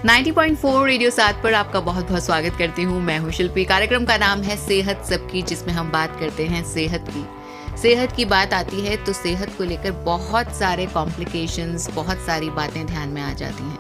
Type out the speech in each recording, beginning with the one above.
90.4 radio 7 पर आपका बहुत बहुत स्वागत करती हूँ। मैं हूँ शिल्पी। कार्यक्रम का नाम है सेहत सबकी, जिसमें हम बात करते हैं सेहत की। सेहत की बात आती है तो सेहत को लेकर बहुत सारे कॉम्प्लिकेशंस, बहुत सारी बातें ध्यान में आ जाती हैं।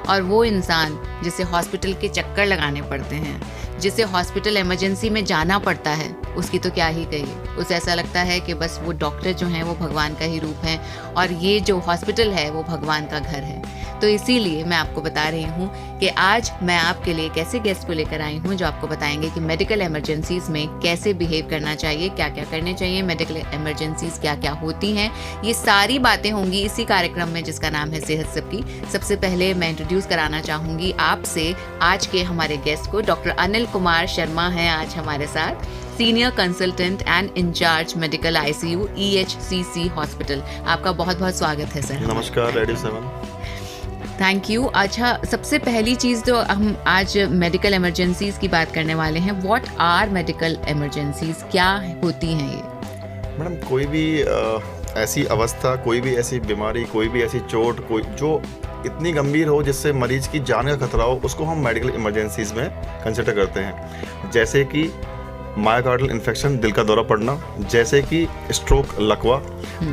और वो इंसान जिसे हॉस्पिटल के चक्कर लगाने पड़ते हैं, जिसे हॉस्पिटल इमरजेंसी में जाना पड़ता है, उसकी तो क्या ही कहिए। उसे ऐसा लगता है कि बस वो डॉक्टर जो हैं वो भगवान का ही रूप हैं और ये जो हॉस्पिटल है वो भगवान का घर है। तो इसीलिए मैं आपको बता रही हूँ कि आज मैं आपके लिए एक ऐसे गेस्ट को लेकर आई हूँ जो आपको बताएंगे कि मेडिकल इमरजेंसीज में कैसे बिहेव करना चाहिए, क्या क्या करने चाहिए, मेडिकल इमरजेंसीज क्या क्या होती हैं। ये सारी बातें होंगी इसी कार्यक्रम में जिसका नाम है सेहत सबकी। सबसे पहले मैं इंट्रोड्यूस कराना चाहूँगी आपसे आज के हमारे गेस्ट को। डॉक्टर अनिल कुमार शर्मा हैं आज हमारे साथ, senior consultant and in-charge medical ICU EHCC hospital. आपका बहुत बहुत स्वागत है सर। नमस्कार रेडियो 7। Thank you. अच्छा, सबसे पहली चीज़ तो हम आज मेडिकल इमरजेंसीज की बात करने वाले हैं। व्हाट आर मेडिकल इमरजेंसीज, क्या होती हैं ये? मैडम, कोई भी ऐसी अवस्था, कोई भी ऐसी बीमारी, कोई भी ऐसी चोट, कोई जो इतनी गंभीर हो जिससे मरीज की जान का खतरा हो, उसको हम मेडिकल इमरजेंसीज में कंसिडर करते हैं। जैसे कि मायोकार्डियल इन्फेक्शन, दिल का दौरा पड़ना, जैसे कि स्ट्रोक, लकवा,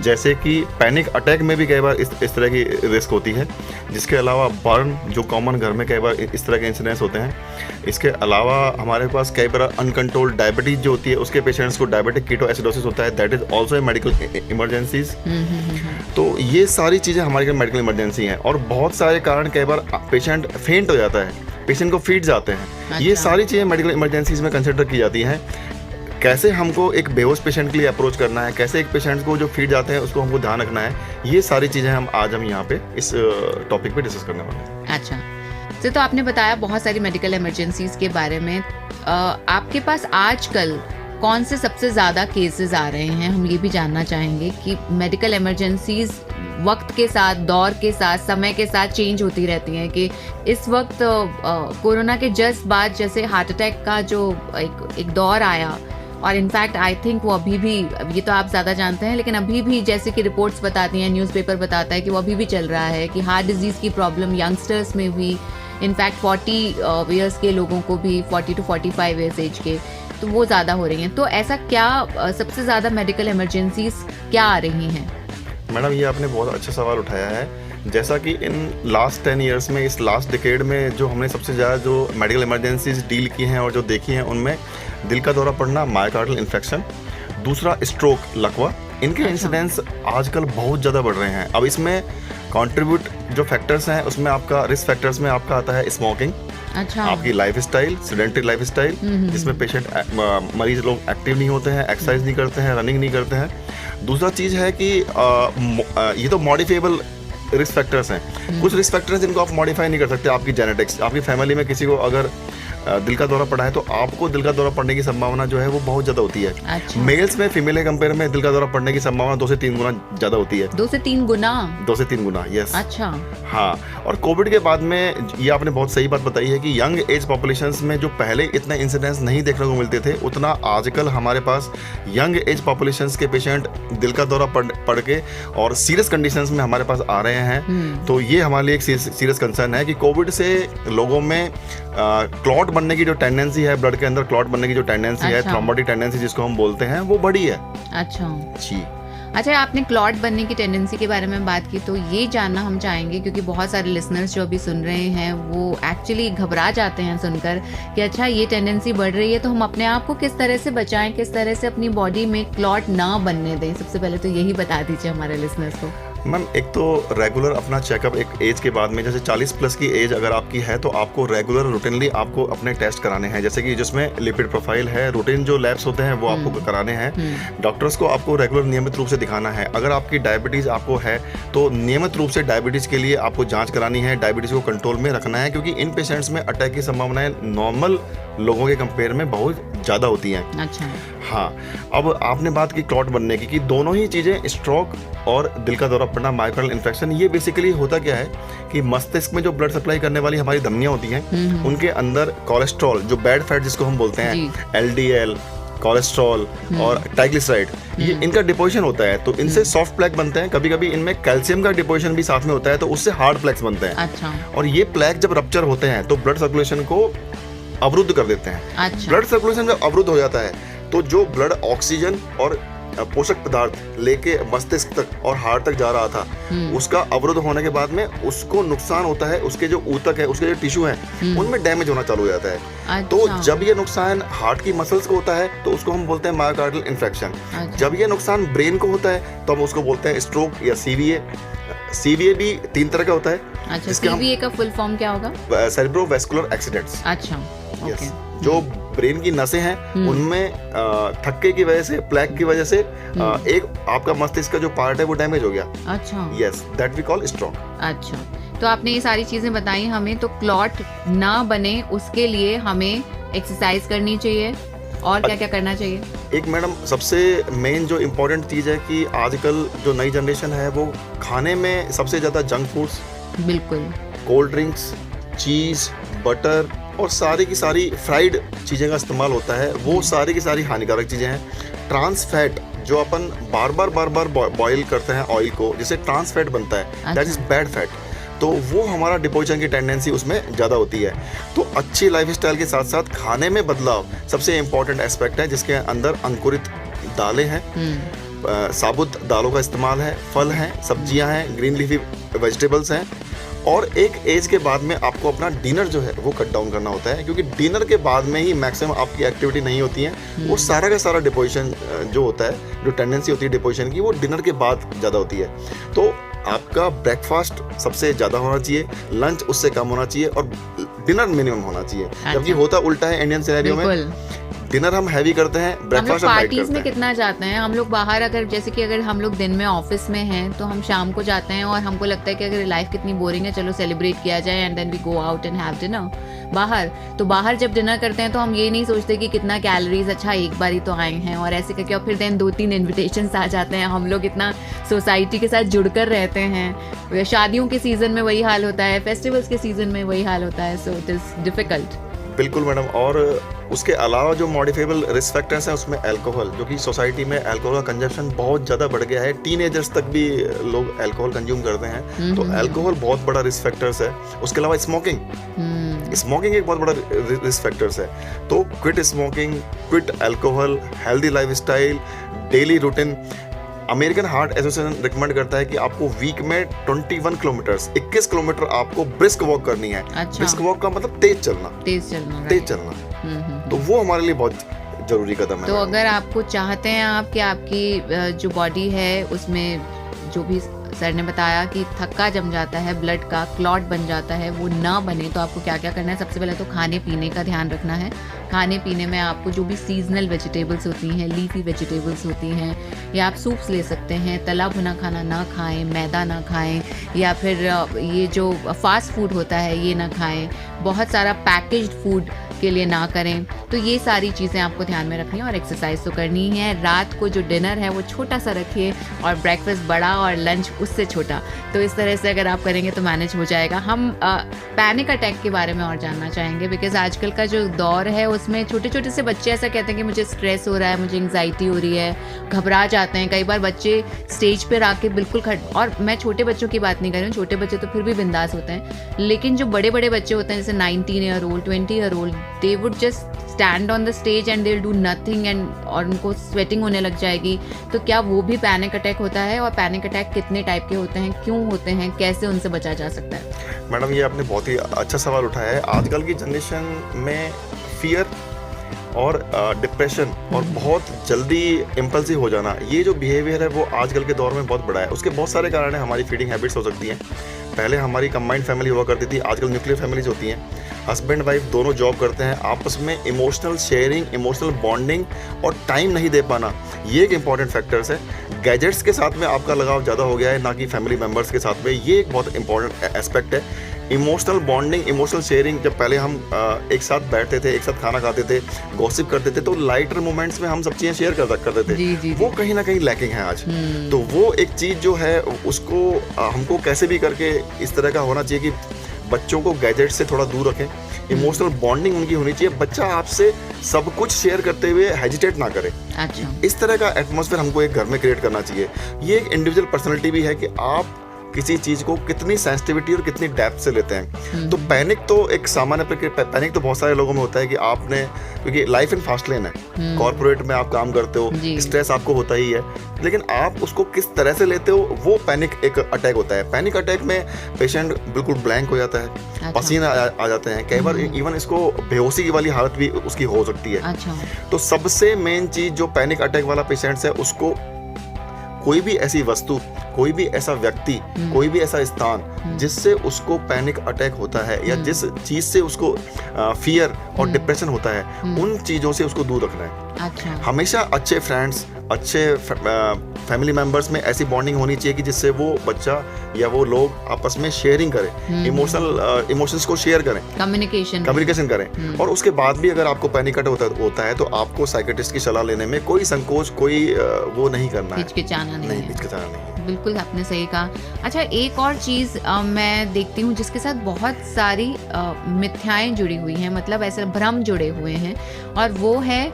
जैसे कि पैनिक अटैक में भी कई बार इस तरह की रिस्क होती है। जिसके अलावा बर्न, जो कॉमन घर में कई बार इस तरह के इंसिडेंट्स होते हैं। इसके अलावा हमारे पास कई बार अनकंट्रोल्ड डायबिटीज जो होती है, उसके पेशेंट्स को डायबिटिक कीटोएसिडोसिस होता है, that is also a medical emergencies. तो ये सारी चीज़ें हमारी मेडिकल इमरजेंसी हैं। और बहुत सारे कारण, कई बार पेशेंट फेंट हो जाता है, पेशेंट को फीट जाते हैं। अच्छा। ये सारी चीज़ें मेडिकल इमरजेंसीज में कंसिडर की जाती हैं। कैसे हमको एक बेहोश पेशेंट के लिए अप्रोच करना है, कैसे एक पेशेंट को जो फीट जाते हैं उसको हमको ध्यान रखना है, ये सारी चीज़ें हम यहाँ पे इस टॉपिक पे डिस्कस करने वाले हैं। अच्छा सर, तो आपने बताया बहुत सारी मेडिकल इमरजेंसीज के बारे में। आपके पास आजकल कौन से सबसे ज़्यादा केसेस आ रहे हैं, हम ये भी जानना चाहेंगे कि मेडिकल इमरजेंसीज वक्त के साथ, दौर के साथ, समय के साथ चेंज होती रहती हैं। कि इस वक्त कोरोना के जस्ट बाद जैसे हार्ट अटैक का जो एक दौर आया, और इनफैक्ट आई थिंक वो अभी भी, ये तो आप ज़्यादा जानते हैं, लेकिन अभी भी जैसे कि रिपोर्ट्स बताती हैं, न्यूज़पेपर बताता है कि वो अभी भी चल रहा है कि हार्ट डिजीज़ की प्रॉब्लम यंगस्टर्स में हुई। इनफैक्ट 40 ईयर्स के लोगों को भी, 40 to 45 ईयर्स एज के, तो वो ज़्यादा हो रही हैं। तो ऐसा क्या सबसे ज़्यादा मेडिकल इमरजेंसीज क्या आ रही हैं? मैडम, ये आपने बहुत अच्छा सवाल उठाया है। जैसा कि इन लास्ट 10 ईयर्स में, इस लास्ट डिकेड में जो हमने सबसे ज़्यादा जो मेडिकल इमरजेंसीज डील की हैं और जो देखी हैं, उनमें दिल का दौरा पड़ना, मायोकार्डियल इन्फेक्शन, दूसरा स्ट्रोक, लकवा, इनके इंसिडेंट्स आजकल बहुत ज़्यादा बढ़ रहे हैं। अब इसमें कंट्रीब्यूट जो फैक्टर्स हैं, उसमें आपका रिस्क फैक्टर्स में आपका आता है स्मोकिंग। अच्छा। आपकी life style, sedentary life style, जिसमें पेशेंट मरीज लोग एक्टिव नहीं होते हैं, एक्सरसाइज नहीं करते हैं, रनिंग नहीं करते हैं। दूसरा चीज़ है कि ये तो मॉडिफिएबल रिस्क फैक्टर्स हैं। कुछ रिस्क फैक्टर्स जिनको आप मॉडिफाई नहीं कर सकते। आपकी जेनेटिक्स, आपकी फैमिली में किसी को अगर दिल का दौरा पड़ा है तो आपको दिल का दौरा पड़ने की संभावना जो है वो बहुत ज़्यादा होती है। अच्छा। मेल्स में फीमेल के कंपेयर में दिल का दौरा पड़ने की संभावना 2 से 3 गुना ज़्यादा होती है। 2 से 3 गुना? 2 से 3 गुना, यस। अच्छा। हाँ, और कोविड के बाद में ये आपने बहुत सही बात बताई है कि यंग एज पॉपुलेशंस में जो पहले इतने इंसिडेंट्स नहीं देखने को मिलते थे, उतना आजकल हमारे पास यंग एज पॉपुलेशंस के पेशेंट दिल का दौरा पड़ के और सीरियस कंडीशंस में हमारे पास आ रहे हैं। तो ये हमारे लिए एक सीरियस कंसर्न है कि कोविड से लोगों में क्लॉट बनने की जो टेंडेंसी है, ब्लड के अंदर क्लॉट बनने की जो टेंडेंसी है, थ्रोम्बोटिक टेंडेंसी जिसको हम बोलते हैं, वो बढ़ी है। अच्छा जी। अच्छा, आपने क्लॉट बनने की टेंडेंसी के बारे में बात की, तो ये जानना हम चाहेंगे क्योंकि बहुत सारे लिसनर्स जो अभी सुन रहे हैं वो एक्चुअली घबरा जाते हैं सुनकर कि अच्छा ये टेंडेंसी बढ़ रही है, तो हम अपने आप को किस तरह से बचाएं, किस तरह से अपनी बॉडी में क्लॉट ना बनने दें। सबसे पहले तो यही बता दीजिए हमारे लिसनर्स को। मैम, एक तो रेगुलर अपना चेकअप एक एज के बाद में, जैसे 40 प्लस की एज अगर आपकी है तो आपको रेगुलर रूटीनली आपको अपने टेस्ट कराने हैं। जैसे कि जिसमें लिपिड प्रोफाइल है, रूटीन जो लैब्स होते हैं वो आपको कराने हैं। डॉक्टर्स को आपको रेगुलर नियमित रूप से दिखाना है। अगर आपकी डायबिटीज़ आपको है तो नियमित रूप से डायबिटीज़ के लिए आपको जाँच करानी है, डायबिटीज़ को कंट्रोल में रखना है, क्योंकि इन पेशेंट्स में अटैक की संभावनाएं नॉर्मल लोगों के कंपेयर में बहुत ज़्यादा होती हैं। अच्छा। हाँ, अब आपने बात की क्लॉट बनने की, कि दोनों ही चीज़ें, स्ट्रोक और दिल का दौरा पड़ना, मायोकार्डियल इन्फेक्शन, ये बेसिकली होता क्या है कि मस्तिष्क में जो ब्लड सप्लाई करने वाली हमारी धमनियाँ होती हैं, उनके अंदर कोलेस्ट्रॉल, जो बैड फैट जिसको हम बोलते हैं, LDL, कोलेस्ट्रॉल और ट्राइग्लिसराइड, ये इनका डिपोजिशन होता है, तो इनसे सॉफ्ट प्लैक बनते हैं। कभी कभी इनमें कैल्शियम का डिपोजिशन भी साथ में होता है, तो उससे हार्ड प्लैक्स बनते हैं। अच्छा। और ये प्लैक जब रप्चर होते हैं तो ब्लड सर्कुलेशन को अवरुद्ध कर देते हैं। अच्छा। ब्लड सर्कुलेशन जब अवरुद्ध हो जाता है तो जो ब्लड ऑक्सीजन और पोषक पदार्थ लेके मस्तिष्क तक और हार्ट तक जा रहा था, उसका अवरुद्ध होने के बाद में उसको नुकसान होता है, उसके जो ऊतक है, उसके जो टिश्यू हैं, उनमें डैमेज होना चालू हो जाता है। अच्छा। तो जब ये नुकसान हार्ट की मसल्स को होता है तो उसको हम बोलते हैं मायोकार्डियल इन्फेक्शन। अच्छा। जब ये नुकसान ब्रेन को होता है तो हम उसको बोलते हैं स्ट्रोक या सीवीए। सीवीए भी 3 तरह का होता है। अच्छा, सीवीए का फुल फॉर्म क्या होगा? Cerebrovascular accidents. अच्छा, यस, जो ब्रेन की नसें हैं उनमें थक्के की वजह से, प्लैक की वजह से एक आपका मस्तिष्क का जो पार्ट है वो डैमेज हो गया। अच्छा। Yes, that we call stroke. अच्छा, तो आपने ये सारी चीजें बताई हमें, तो क्लॉट ना बने उसके लिए हमें एक्सरसाइज करनी चाहिए और क्या क्या करना चाहिए? एक मैडम सबसे मेन जो इम्पोर्टेंट चीज़ है कि आजकल जो नई जनरेशन है वो खाने में सबसे ज़्यादा जंक फूड्स, बिल्कुल, कोल्ड ड्रिंक्स, चीज़, बटर और सारी की सारी फ्राइड चीज़ें का इस्तेमाल होता है। वो सारी की सारी हानिकारक चीज़ें हैं। ट्रांस फैट जो अपन बार बार बॉईल करते हैं ऑयल को, जिससे ट्रांस फैट बनता है, दैट इज़ बैड फैट, तो वो हमारा डिपोजिशन की टेंडेंसी उसमें ज़्यादा होती है। तो अच्छी लाइफस्टाइल के साथ साथ खाने में बदलाव सबसे इम्पोर्टेंट एस्पेक्ट है, जिसके अंदर अंकुरित दालें हैं, साबुत दालों का इस्तेमाल है, फल हैं, सब्जियां हैं, ग्रीन लीफी वेजिटेबल्स हैं। और एक एज के बाद में आपको अपना डिनर जो है वो कट डाउन करना होता है, क्योंकि डिनर के बाद में ही मैक्सिमम आपकी एक्टिविटी नहीं होती है। वो सारा का सारा डिपोजिशन जो होता है, जो टेंडेंसी होती है डिपोजिशन की, वो डिनर के बाद ज़्यादा होती है। तो आपका ब्रेकफास्ट सबसे ज़्यादा होना चाहिए, लंच उससे कम होना चाहिए और डिनर मिनिमम होना चाहिए। जबकि होता उल्टा है इंडियन सिनेरियो में, डिनर हम हैवी करते हैं, ब्रेकफास्ट हम लाइट करते हैं। पार्टीज में कितना जाते हैं हम लोग बाहर, अगर जैसे कि अगर हम लोग दिन में ऑफिस में हैं तो हम शाम को जाते हैं और हमको लगता है कि अगर लाइफ कितनी बोरिंग है, चलो सेलिब्रेट किया जाए, and then we go out and have dinner बाहर। तो बाहर जब डिनर करते हैं तो हम ये नहीं सोचते कि कितना कैलोरीज, अच्छा एक बार ही तो आए हैं और ऐसे करके, और फिर देन 2-3 इन्विटेशंस आ जाते हैं। हम लोग इतना सोसाइटी के साथ जुड़कर रहते हैं, शादियों के सीजन में वही हाल होता है, फेस्टिवल्स के सीजन में वही हाल होता है, सो इट इज डिफिकल्ट। बिल्कुल मैडम। और उसके अलावा जो मॉडिफाइबल रिस्क फैक्टर्स हैं उसमें अल्कोहल, जो कि सोसाइटी में अल्कोहल का कंजप्शन बहुत ज़्यादा बढ़ गया है। टीनेजर्स तक भी लोग अल्कोहल कंज्यूम करते हैं, तो अल्कोहल बहुत बड़ा रिस्क फैक्टर्स है। उसके अलावा स्मोकिंग एक बहुत बड़ा रिस्क फैक्टर्स है। तो quit smoking, quit alcohol, healthy lifestyle, daily routine. American heart association recommend करता है कि आपको वीक में 21 किलोमीटर्स, 21 किलोमीटर आपको ब्रिस्क वॉक करनी है। अच्छा। ब्रिस्क वॉक का मतलब तेज चलना। तो वो हमारे लिए बहुत जरूरी कदम है। तो अगर आपको चाहते हैं आप कि आपकी जो बॉडी है उसमें जो भी सर ने बताया कि थक्का जम जाता है, ब्लड का क्लॉट बन जाता है, वो ना बने, तो आपको क्या क्या करना है? सबसे पहले तो खाने पीने का ध्यान रखना है। खाने पीने में आपको जो भी सीजनल वेजिटेबल्स होती हैं, लीफी वेजिटेबल्स होती हैं, या आप सूप्स ले सकते हैं। तला भुना खाना ना खाएं, मैदा ना खाएं, या फिर ये जो फास्ट फूड होता है ये ना खाएं, बहुत सारा पैकेज्ड फूड के लिए ना करें। तो ये सारी चीज़ें आपको ध्यान में रखनी है, और एक्सरसाइज तो करनी ही है। रात को जो डिनर है वो छोटा सा रखिए और ब्रेकफास्ट बड़ा और लंच उससे छोटा। तो इस तरह से अगर आप करेंगे तो मैनेज हो जाएगा। हम पैनिक अटैक के बारे में और जानना चाहेंगे, बिकॉज आजकल का जो दौर है उसमें छोटे छोटे से बच्चे ऐसा कहते हैं कि मुझे स्ट्रेस हो रहा है, मुझे एंग्जाइटी हो रही है, घबरा जाते हैं। कई बार बच्चे स्टेज पर आके बिल्कुल और मैं छोटे बच्चों की बात नहीं कर रही हूँ, छोटे बच्चे तो फिर भी बिंदास होते हैं, लेकिन जो बड़े बड़े बच्चे होते हैं जैसे 19 year old, 20 year old, they would just stand on the stage and they'll do nothing and और उनको स्वेटिंग होने लग जाएगी। तो क्या वो भी पैनिक अटैक होता है? और पैनिक अटैक कितने टाइप के होते हैं, क्यों होते हैं, कैसे उनसे बचा जा सकता है? मैडम ये आपने बहुत ही अच्छा सवाल उठाया है। आजकल की जनरेशन में फियर और डिप्रेशन और बहुत जल्दी इम्पल्सिव हो जाना, ये जो बिहेवियर है वो आजकल के दौर में बहुत बड़ा है। उसके बहुत सारे कारण हैं। हमारी फीडिंग हैबिट्स हो सकती हैं। पहले हमारी कंबाइंड फैमिली हुआ करती थी, आजकल न्यूक्लियर फैमिलीज होती हैं। हस्बैंड वाइफ दोनों जॉब करते हैं, आपस में इमोशनल शेयरिंग, इमोशनल बॉन्डिंग और टाइम नहीं दे पाना, ये एक इंपॉर्टेंट फैक्टर्स है। गैजेट्स के साथ में आपका लगाव ज़्यादा हो गया है, ना कि फैमिली मेम्बर्स के साथ में, ये एक बहुत इंपॉर्टेंट एस्पेक्ट है। इमोशनल बॉन्डिंग, इमोशनल शेयरिंग, जब पहले हम एक साथ बैठते थे, एक साथ खाना खाते थे, गॉसिप करते थे, तो लाइटर मोमेंट्स में हम सब चीज़ें शेयर करते थे। जी। वो कहीं ना कहीं लैकिंग है आज। तो वो एक चीज़ जो है उसको हमको कैसे भी करके इस तरह का होना चाहिए कि बच्चों को गैजेट से थोड़ा दूर रखें, इमोशनल बॉन्डिंग उनकी होनी चाहिए, बच्चा आपसे सब कुछ शेयर करते हुए हेजिटेट ना करे। अच्छा। इस तरह का एटमॉस्फेयर हमको एक घर में क्रिएट करना चाहिए। ये एक इंडिविजुअल पर्सनैलिटी भी है कि आप किसी चीज को कितनी सेंसिटिविटी और कितनी डेप्थ से लेते हैं। तो पैनिक तो एक सामान्य पैनिक तो बहुत सारे लोगों में होता है कि आपने, क्योंकि लाइफ इन फास्ट लेन है, कॉर्पोरेट में आप काम करते हो, स्ट्रेस आपको होता ही है, लेकिन आप उसको किस तरह से लेते हो वो पैनिक एक अटैक होता है। पैनिक अटैक में पेशेंट बिल्कुल ब्लैंक हो जाता है, अच्छा। पसीना आ जाते हैं, कई बार इवन इसको बेहोशी की वाली हालत भी उसकी हो सकती है। अच्छा। तो सबसे मेन चीज जो पैनिक अटैक वाला पेशेंट्स है, उसको कोई भी ऐसी वस्तु, कोई भी ऐसा व्यक्ति, कोई भी ऐसा स्थान जिससे उसको पैनिक अटैक होता है या जिस चीज से उसको फियर और डिप्रेशन होता है, उन चीजों से उसको दूर रखना है। अच्छा। हमेशा अच्छे फ्रेंड्स, अच्छे फैमिली मेंबर्स में ऐसी बॉन्डिंग होनी चाहिए कि जिससे वो बच्चा या वो लोग आपस में शेयरिंग करें, इमोशंस को शेयर करें, कम्युनिकेशन करें। और उसके बाद भी अगर आपको पैनिक अटैक होता है तो आपको साइकियाट्रिस्ट की सलाह लेने में कोई संकोच, कोई वो नहीं करना है, हिचकिचाना नहीं है। बिल्कुल आपने सही कहा। अच्छा, एक और चीज़ मैं देखती हूँ जिसके साथ बहुत सारी मिथ्याएं जुड़ी हुई हैं, मतलब ऐसे भ्रम जुड़े हुए हैं, और वो है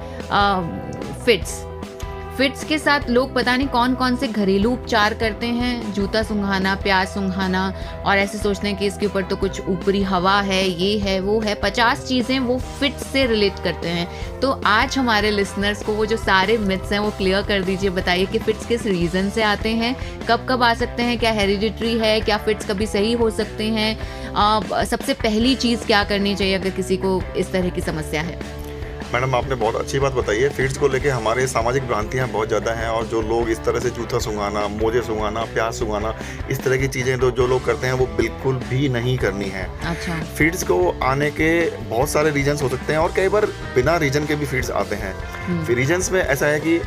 फिट्स के साथ लोग पता नहीं कौन कौन से घरेलू उपचार करते हैं, जूता सुंघाना, प्याज सुंघाना, और ऐसे सोचते हैं कि इसके ऊपर तो कुछ ऊपरी हवा है, ये है, वो है, 50 चीज़ें वो फिट्स से रिलेट करते हैं। तो आज हमारे लिसनर्स को वो जो सारे मिथ्स हैं वो क्लियर कर दीजिए। बताइए कि फिट्स किस रीज़न से आते हैं, कब कब आ सकते हैं, क्या हेरिडिटरी है, क्या फिट्स कभी सही हो सकते हैं, सबसे पहली चीज़ क्या करनी चाहिए अगर किसी को इस तरह की समस्या है। मैडम, आपने बहुत अच्छी बात बताई है। फिट्स को लेके हमारे सामाजिक भ्रांतियां बहुत ज़्यादा हैं, और जो लोग इस तरह से जूता सुंघाना, मोजे सुंघाना, प्याज सुंघाना, इस तरह की चीज़ें तो जो लोग करते हैं वो बिल्कुल भी नहीं करनी है। अच्छा। फिट्स को आने के बहुत सारे रीजंस हो सकते हैं, और कई बार बिना रीजन के भी फिट्स आते हैं। फिर रीजंस में ऐसा है कि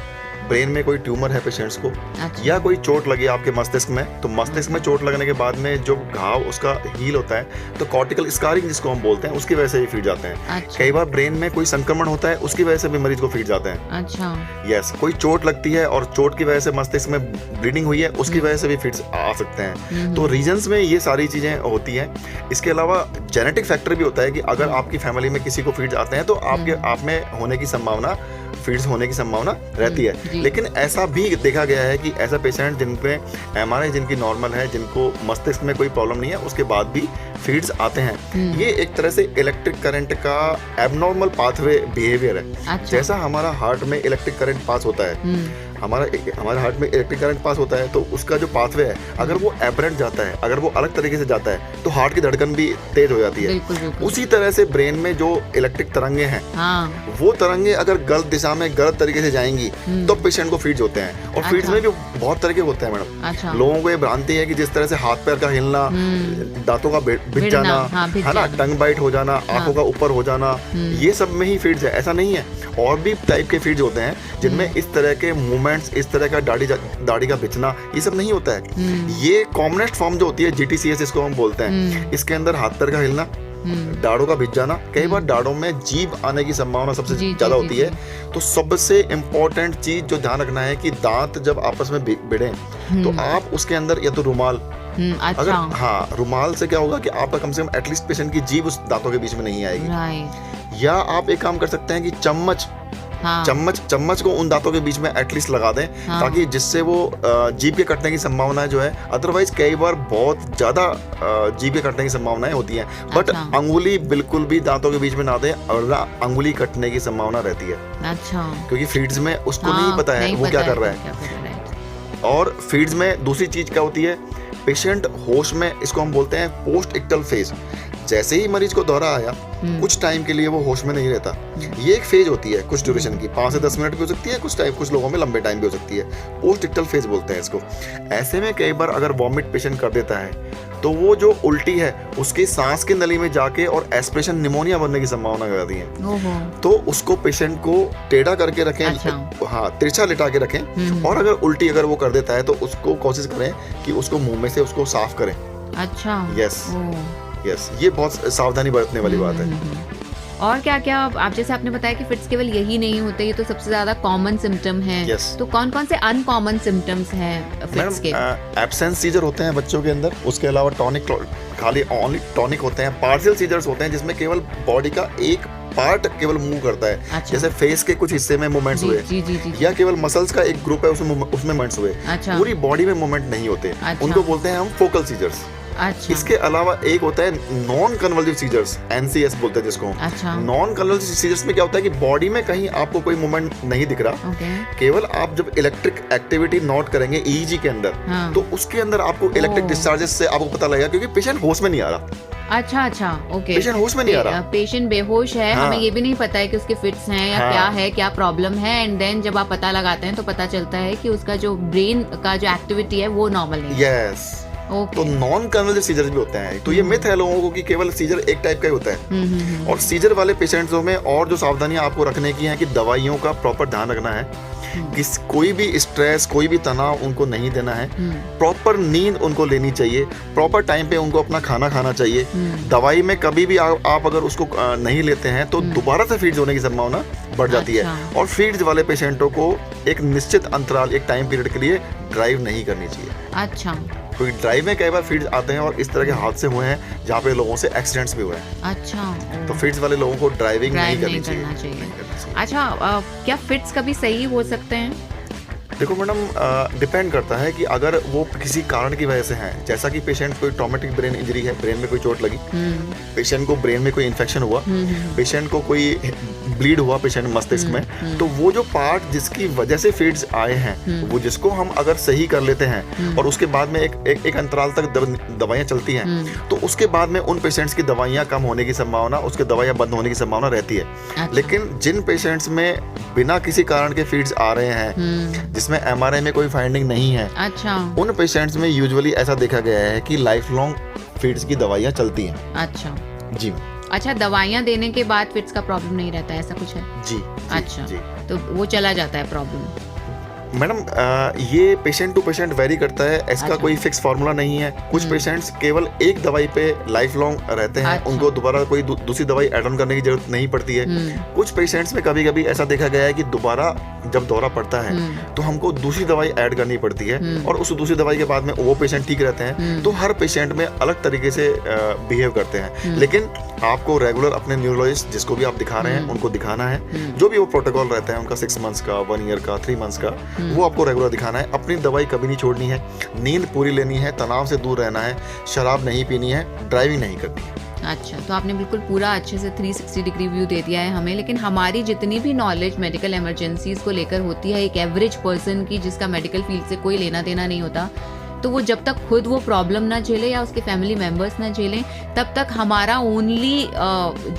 ब्रेन में कोई ट्यूमर है पेशेंट्स को, अच्छा। या कोई चोट लगी आपके मस्तिष्क में, तो मस्तिष्क में चोट लगने के बाद में जो घाव उसका हील होता है, तो कॉर्टिकल स्कारिंग जिसको हम बोलते हैं, उसकी वजह से ही फिट जाते हैं। अच्छा। कई बार ब्रेन में कोई संक्रमण होता है, उसकी वजह से भी मरीज को फिट जाते हैं। अच्छा। यस, कोई चोट लगती है और चोट की वजह से मस्तिष्क में ब्लीडिंग हुई है, उसकी वजह से भी फिट्स आ सकते हैं। तो रीजंस में ये सारी चीजें होती हैं। इसके अलावा जेनेटिक फैक्टर भी होता है कि अगर आपकी फैमिली में किसी को फिट्स आते हैं तो आप में होने की संभावना, फिट्स होने की संभावना रहती है। लेकिन ऐसा भी देखा गया है कि ऐसा पेशेंट जिनपे एमआरआई जिनकी नॉर्मल है, जिनको मस्तिष्क में कोई प्रॉब्लम नहीं है, उसके बाद भी फिट्स आते हैं। ये एक तरह से इलेक्ट्रिक करंट का एबनॉर्मल पाथवे बिहेवियर है। अच्छा। जैसा हमारा हार्ट में इलेक्ट्रिक करंट पास होता है, हमारे हार्ट में इलेक्ट्रिक करंट पास होता है, तो उसका जो पाथवे है अगर वो एबरेंट जाता है, अगर वो अलग तरीके से जाता है, तो हार्ट की धड़कन भी तेज हो जाती है। बिल्कुल। उसी तरह से ब्रेन में जो इलेक्ट्रिक तरंगे हैं, वो तरंगे अगर गलत दिशा में गलत तरीके से जाएंगी तो पेशेंट को फिट्स होते हैं। और फिट्स में भी बहुत तरह के होते हैं मैडम। अच्छा। लोगों को ये भ्रांति है कि जिस तरह से हाथ पैर का हिलना, दांतों का भिज जाना, है ना, टंग बाइट हो जाना, आंखों का ऊपर हो जाना, ये सब में ही फिट्स है। ऐसा नहीं है, और भी टाइप के फिट्स होते हैं जिनमें इस तरह के मूवमेंट्स, इस तरह का दाढ़ी का बिछना, ये सब नहीं होता है। ये कॉमनेस्ट फॉर्म जो होती है GTCS इसको हम बोलते हैं, इसके अंदर हाथ पैर का हिलना, दाढ़ों का भिज जाना, कई बार दाढ़ों में जीभ आने की संभावना सबसे ज्यादा होती है। तो सबसे इम्पोर्टेंट चीज जो ध्यान रखना है कि दांत जब आपस में भिड़े तो आप उसके अंदर या तो रुमाल, अच्छा। अगर हाँ, रुमाल से क्या होगा कि आपका कम से कम एटलीस्ट पेशेंट की जीभ उस दांतों के बीच में नहीं आएगी। या आप एक काम कर सकते हैं कि चम्मच को उन दांतों के बीच में एटलीस्ट लगा दें, ताकि जिससे वो जीभ के कटने की संभावना जो है, अदरवाइज कई बार बहुत ज्यादा जीभ के कटने की संभावनाएं होती हैं। बट अंगुली बिल्कुल भी दांतों के बीच में ना दें, और अंगुली कटने की संभावना रहती है। अच्छा। क्योंकि फीड्स में उसको नहीं पता है वो क्या कर रहा है। और फीड्स में दूसरी चीज क्या होती है, पेशेंट होश में, इसको हम बोलते हैं पोस्ट इक्टल फेज। जैसे ही मरीज को दौरा आया, कुछ टाइम के लिए वो होश में नहीं रहता। ये एक फेज होती है कुछ ड्यूरेशन की, 5 से 10 मिनट भी हो सकती है, कुछ लोगों में लंबे टाइम भी हो सकती है। पोस्ट इक्टल फेज बोलते हैं इसको। ऐसे में कई बार अगर वॉमिट पेशेंट कर देता है तो वो जो उल्टी है उसकी सांस की नली में जाके और एस्पिरेशन निमोनिया बनने की संभावना रहती है। तो उसको पेशेंट को टेढ़ा करके रखें। अच्छा। हाँ, तिरछा लिटा के रखें। और अगर उल्टी अगर वो कर देता है तो उसको कोशिश करें कि उसको मुंह में से उसको साफ करें। अच्छा। यस, ये बहुत सावधानी बरतने वाली बात है। और क्या क्या, आप जैसे आपने बताया कि फिट्स केवल यही नहीं होते, ये तो सबसे ज्यादा कॉमन सिम्टम है। Yes. तो कौन कौन से अनकॉमन सिम्टम्स हैं फिट्स के? एब्सेंस सीजर होते हैं बच्चों के अंदर, उसके अलावा टॉनिक, खाली ओनली टॉनिक होते हैं। पार्शियल सीजर्स होते हैं जिसमें केवल बॉडी का एक पार्ट केवल मूव करता है। अच्छा। जैसे फेस के कुछ हिस्से में मूवमेंट्स हुए, जी, जी, जी, जी। या केवल मसल्स का एक ग्रुप है उसमें मूवमेंट्स हुए। अच्छा। पूरी बॉडी में मूवमेंट नहीं होते। अच्छा। उनको बोलते हैं हम फोकल सीजर्स। अच्छा। इसके अलावा एक होता है नॉन कन्वल्सिव सीजर्स, NCS बोलते हैं जिसको। अच्छा। नॉन कन्वल्सिव सीजर्स में क्या होता है कि बॉडी में कहीं आपको कोई मूवमेंट नहीं दिख रहा। ओके। केवल आप जब इलेक्ट्रिक एक्टिविटी नोट करेंगे EEG के अंदर, हाँ। तो उसके अंदर आपको इलेक्ट्रिक डिस्चार्जेस से आपको पता लगेगा, क्योंकि पेशेंट होश में नहीं आ रहा। अच्छा, ओके। पेशेंट होश में नहीं आ रहा। पेशेंट बेहोश है, हाँ। हमें ये भी नहीं पता है कि उसके फिट्स हैं या हाँ। क्या है, क्या प्रॉब्लम है, एंड देन जब आप पता लगाते हैं तो पता चलता है कि उसका जो ब्रेन का जो एक्टिविटी है वो नॉर्मल नहीं है। यस। ओके। तो नॉन कन्वल्सिव सीजर्स भी होते हैं। तो ये मिथ है लोगों को कि केवल सीजर एक टाइप का ही होता है। और सीजर वाले पेशेंट्स में और जो सावधानियां आपको रखने की हैं कि दवाइयों का प्रॉपर ध्यान रखना है, कि कोई भी स्ट्रेस, कोई भी तनाव उनको नहीं देना है। प्रॉपर नींद उनको लेनी चाहिए, प्रॉपर टाइम पे उनको अपना खाना खाना चाहिए। दवाई में कभी भी आप अगर उसको नहीं लेते हैं तो दोबारा से फीड्स होने की संभावना बढ़ जाती है। और फीड्स वाले पेशेंटों को एक निश्चित अंतराल, एक टाइम पीरियड के लिए ड्राइव नहीं करनी चाहिए। अच्छा। क्योंकि ड्राइव में कई बार फीड्स आते हैं और इस तरह के हादसे हुए हैं जहाँ पे लोगों से एक्सीडेंट्स भी हुए हैं। अच्छा। तो फीड्स वाले लोगों को ड्राइविंग नहीं करनी चाहिए। नहीं करना चाहिए। अच्छा, क्या फिट्स कभी सही हो सकते हैं? देखो मैडम, डिपेंड करता है कि अगर वो किसी कारण की वजह से हैं, जैसा कि पेशेंट कोई ट्रॉमेटिक ब्रेन इंजरी है, ब्रेन में कोई चोट लगी, पेशेंट को ब्रेन में कोई इन्फेक्शन हुआ, पेशेंट को कोई ब्लीड हुआ पेशेंट मस्तिष्क में, तो वो जो पार्ट जिसकी वजह से फीड्स आए हैं, वो जिसको हम अगर सही कर लेते हैं और उसके बाद में एक अंतराल तक दवाइयाँ चलती हैं, तो उसके बाद में उन पेशेंट्स की दवाइयाँ कम होने की संभावना, उसके दवाइयाँ बंद होने की संभावना रहती है। अच्छा। लेकिन जिन पेशेंट्स में बिना किसी कारण के फीड्स आ रहे हैं, जिसमें MRI में कोई फाइंडिंग नहीं है, अच्छा, उन पेशेंट्स में यूजुअली ऐसा देखा गया है कि लाइफ लॉन्ग फीड्स की दवाइयाँ चलती हैं। अच्छा जी। अच्छा, दवाइयाँ देने के बाद फिट्स का प्रॉब्लम नहीं रहता है, ऐसा कुछ है? जी। अच्छा जी। तो वो चला जाता है प्रॉब्लम? मैडम, ये पेशेंट टू पेशेंट वेरी करता है, इसका अच्छा। कोई फिक्स फार्मूला नहीं है। कुछ पेशेंट्स केवल एक दवाई पे लाइफ लॉन्ग रहते हैं। अच्छा। उनको दोबारा कोई दूसरी दवाई ऐड ऑन करने की जरूरत नहीं पड़ती है। कुछ पेशेंट्स में कभी कभी ऐसा देखा गया है कि दोबारा जब दौरा पड़ता है तो हमको दूसरी दवाई ऐड करनी पड़ती है, और उस दूसरी दवाई के बाद में वो पेशेंट ठीक रहते हैं। तो हर पेशेंट में अलग तरीके से बिहेव करते हैं। लेकिन आपको रेगुलर अपने न्यूरोलॉजिस्ट जिसको भी आप दिखा रहे हैं उनको दिखाना है। जो भी वो प्रोटोकॉल रहता है उनका 6 मंथ्स का, 1 ईयर का, 3 मंथ्स का, वो आपको रेगुलर दिखाना है। अपनी दवाई कभी नहीं छोड़नी है, नींद पूरी लेनी है, तनाव से दूर रहना है, शराब नहीं पीनी है, ड्राइविंग नहीं करनी है। अच्छा, तो आपने बिल्कुल पूरा अच्छे से 360 डिग्री व्यू दे दिया है हमें। लेकिन हमारी जितनी भी नॉलेज मेडिकल इमरजेंसीज को लेकर होती है, एक एवरेज पर्सन की जिसका मेडिकल फील्ड से कोई लेना देना नहीं होता, तो वो जब तक खुद वो प्रॉब्लम ना झेले या उसके फैमिली मेंबर्स ना झेलें, तब तक हमारा ओनली